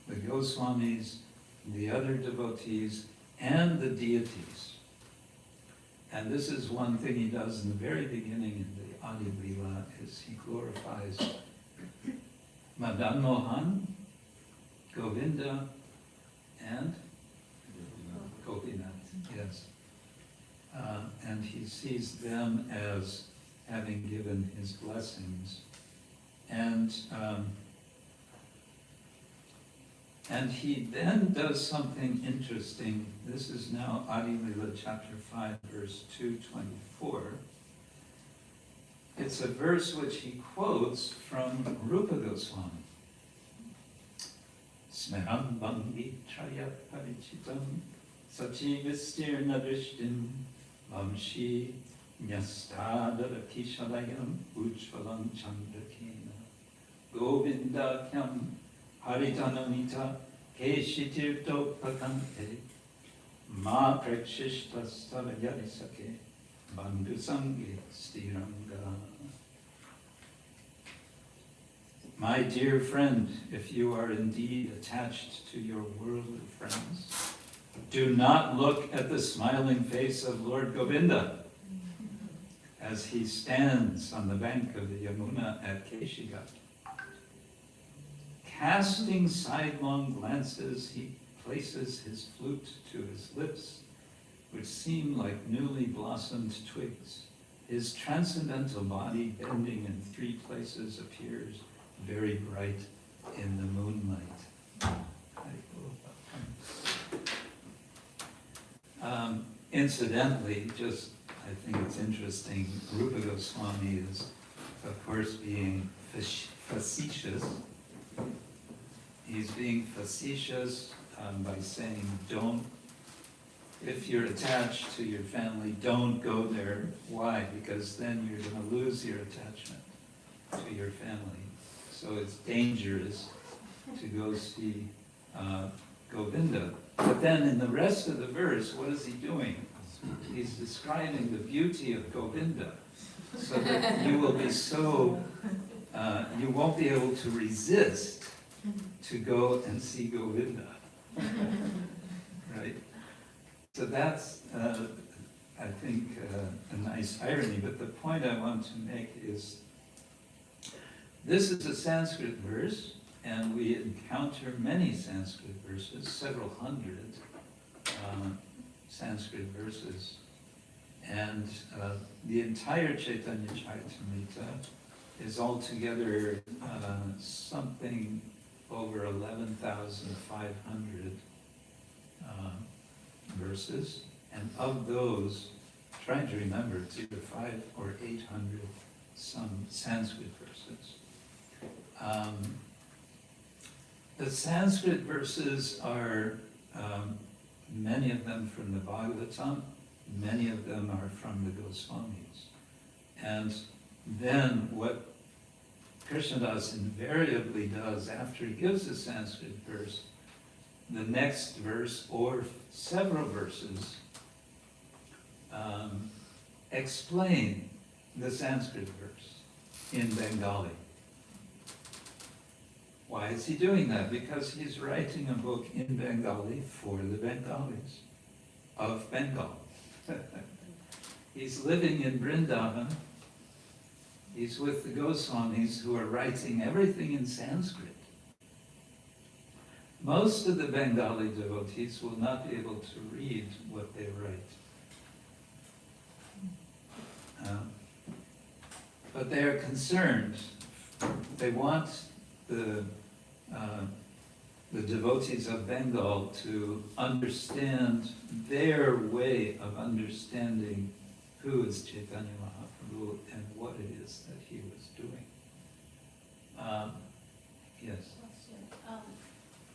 the Goswamis, the other devotees, and the deities. And this is one thing he does in the very beginning in the Adi Lila, is he glorifies Madan Mohan, Govinda, and Gopinath, yes. And he sees them as having given his blessings. And he then does something interesting. This is now Adi Lila chapter 5, verse 224. It's a verse which he quotes from Rupa Goswami. Smeram bangi traya parichitam sachivistirna drishtim vamshi nyastadara kishalayam ujvalam chandrakena govindakyam haritanamita keshitirto pakante ma prekshishtasthava yadisake bandhu sange stiranga. My dear friend, if you are indeed attached to your worldly friends, do not look at the smiling face of Lord Govinda as he stands on the bank of the Yamuna at Keshigat. Casting sidelong glances, he places his flute to his lips, which seem like newly blossomed twigs. His transcendental body, bending in 3 places, appears very bright in the moonlight. Incidentally, just I think it's interesting, Rupa Goswami is, of course, being facetious. He's being facetious by saying, if you're attached to your family, don't go there. Why? Because then you're going to lose your attachment to your family. So it's dangerous to go see Govinda. But then in the rest of the verse, what is he doing? He's describing the beauty of Govinda, so that you will be you won't be able to resist to go and see Govinda. Right? So that's, I think, a nice irony. But the point I want to make is, this is a Sanskrit verse, and we encounter many Sanskrit verses, several hundred Sanskrit verses. And the entire Chaitanya Charitamrita is altogether something over 11,500 verses. And of those, trying to remember, it's either 500 or 800 some Sanskrit verses. The Sanskrit verses are, many of them from the Bhagavatam, many of them are from the Goswamis. And then what Krishnadas invariably does after he gives a Sanskrit verse, the next verse or several verses explain the Sanskrit verse in Bengali. Why is he doing that? Because he's writing a book in Bengali for the Bengalis of Bengal. He's living in Vrindavan. He's with the Goswamis, who are writing everything in Sanskrit. Most of the Bengali devotees will not be able to read what they write. But they are concerned. They want the devotees of Bengal to understand their way of understanding who is Chaitanya Mahaprabhu and what it is that he was doing. Yes?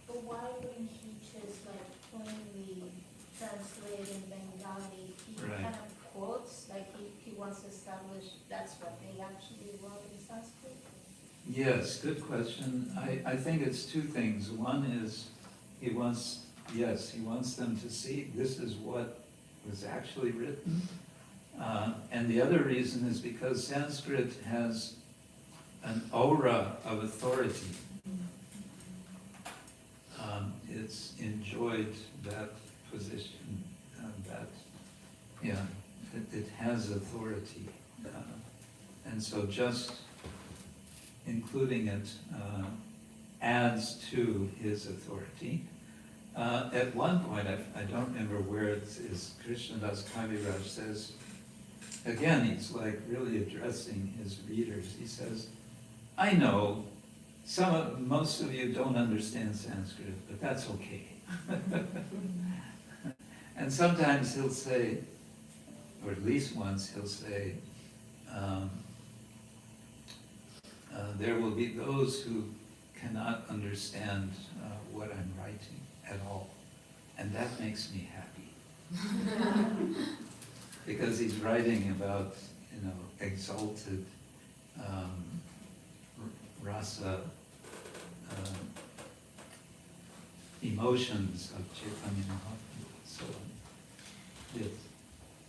But why wouldn't he just plainly translate in Bengali? He Right. kind of quotes, like he wants to establish that's what they actually wrote in Sanskrit? Yes, good question. I think it's two things. One is he wants them to see this is what was actually written. And the other reason is because Sanskrit has an aura of authority. It's enjoyed that position, it has authority. And so just including it adds to his authority. At one point, I don't remember where it is, Krishna Kaviraj says, again, he's like really addressing his readers. He says, I know most of you don't understand Sanskrit, but that's okay. And sometimes he'll say, or at least once he'll say, there will be those who cannot understand what I'm writing at all. And that makes me happy. Because he's writing about, exalted rasa emotions of Chaitanya Mahaprabhu. So, yes.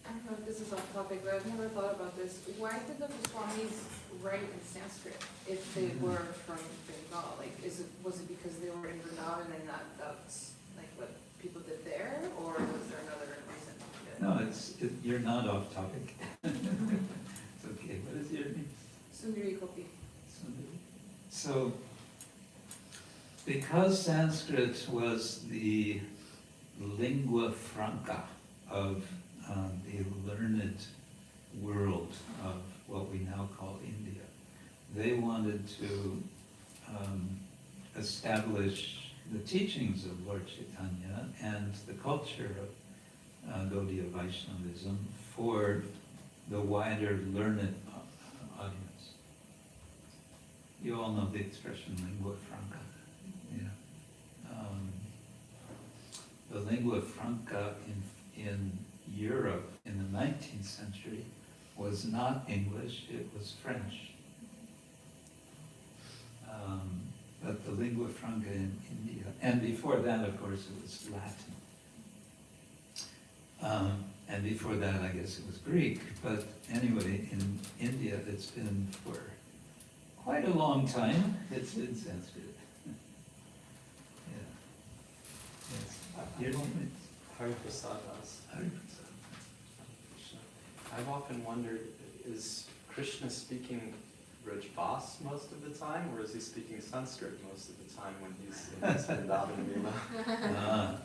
I don't know if this is off topic, but I've never thought about this. Why did the Goswamis write in Sanskrit if they were from Bengal? Like, was it because they were in Vrindavan and that's like what people did there, or was there another reason? No, you're not off topic. It's okay. What is your name? Sundari Kopi. So, because Sanskrit was the lingua franca of the learned world of what we now call India, they wanted to establish the teachings of Lord Chaitanya and the culture of Gaudiya Vaishnavism for the wider learned audience. You all know the expression lingua franca. The lingua franca in Europe in the 19th century was not English, it was French. But the lingua franca in India, and before that, of course, it was Latin. And before that, I guess it was Greek. But anyway, in India, it's been for quite a long time. It's been Sanskrit. Yeah. Yes. Your name is Hari Prasad Das. Hari Prasad. I've often wondered, is Krishna speaking Rajbas most of the time, or is he speaking Sanskrit most of the time when he's in his Vrindavan Lila?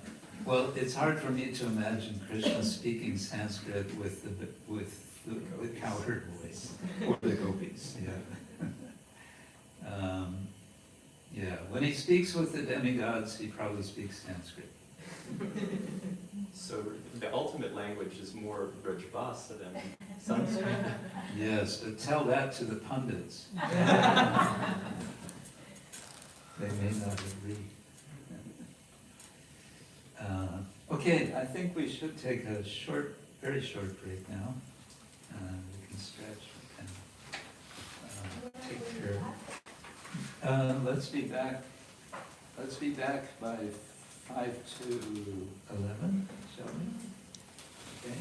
Well, it's hard for me to imagine Krishna speaking Sanskrit with the cowherd boys or the gopis. Yeah. Yeah. When he speaks with the demigods, he probably speaks Sanskrit. So the ultimate language is more Rajbasa than Sanskrit. Yes, but tell that to the pundits. They may not agree. Okay, I think we should take a very short break now. We can stretch, we can take care. Let's be back by 5 to 11, shall we? Okay.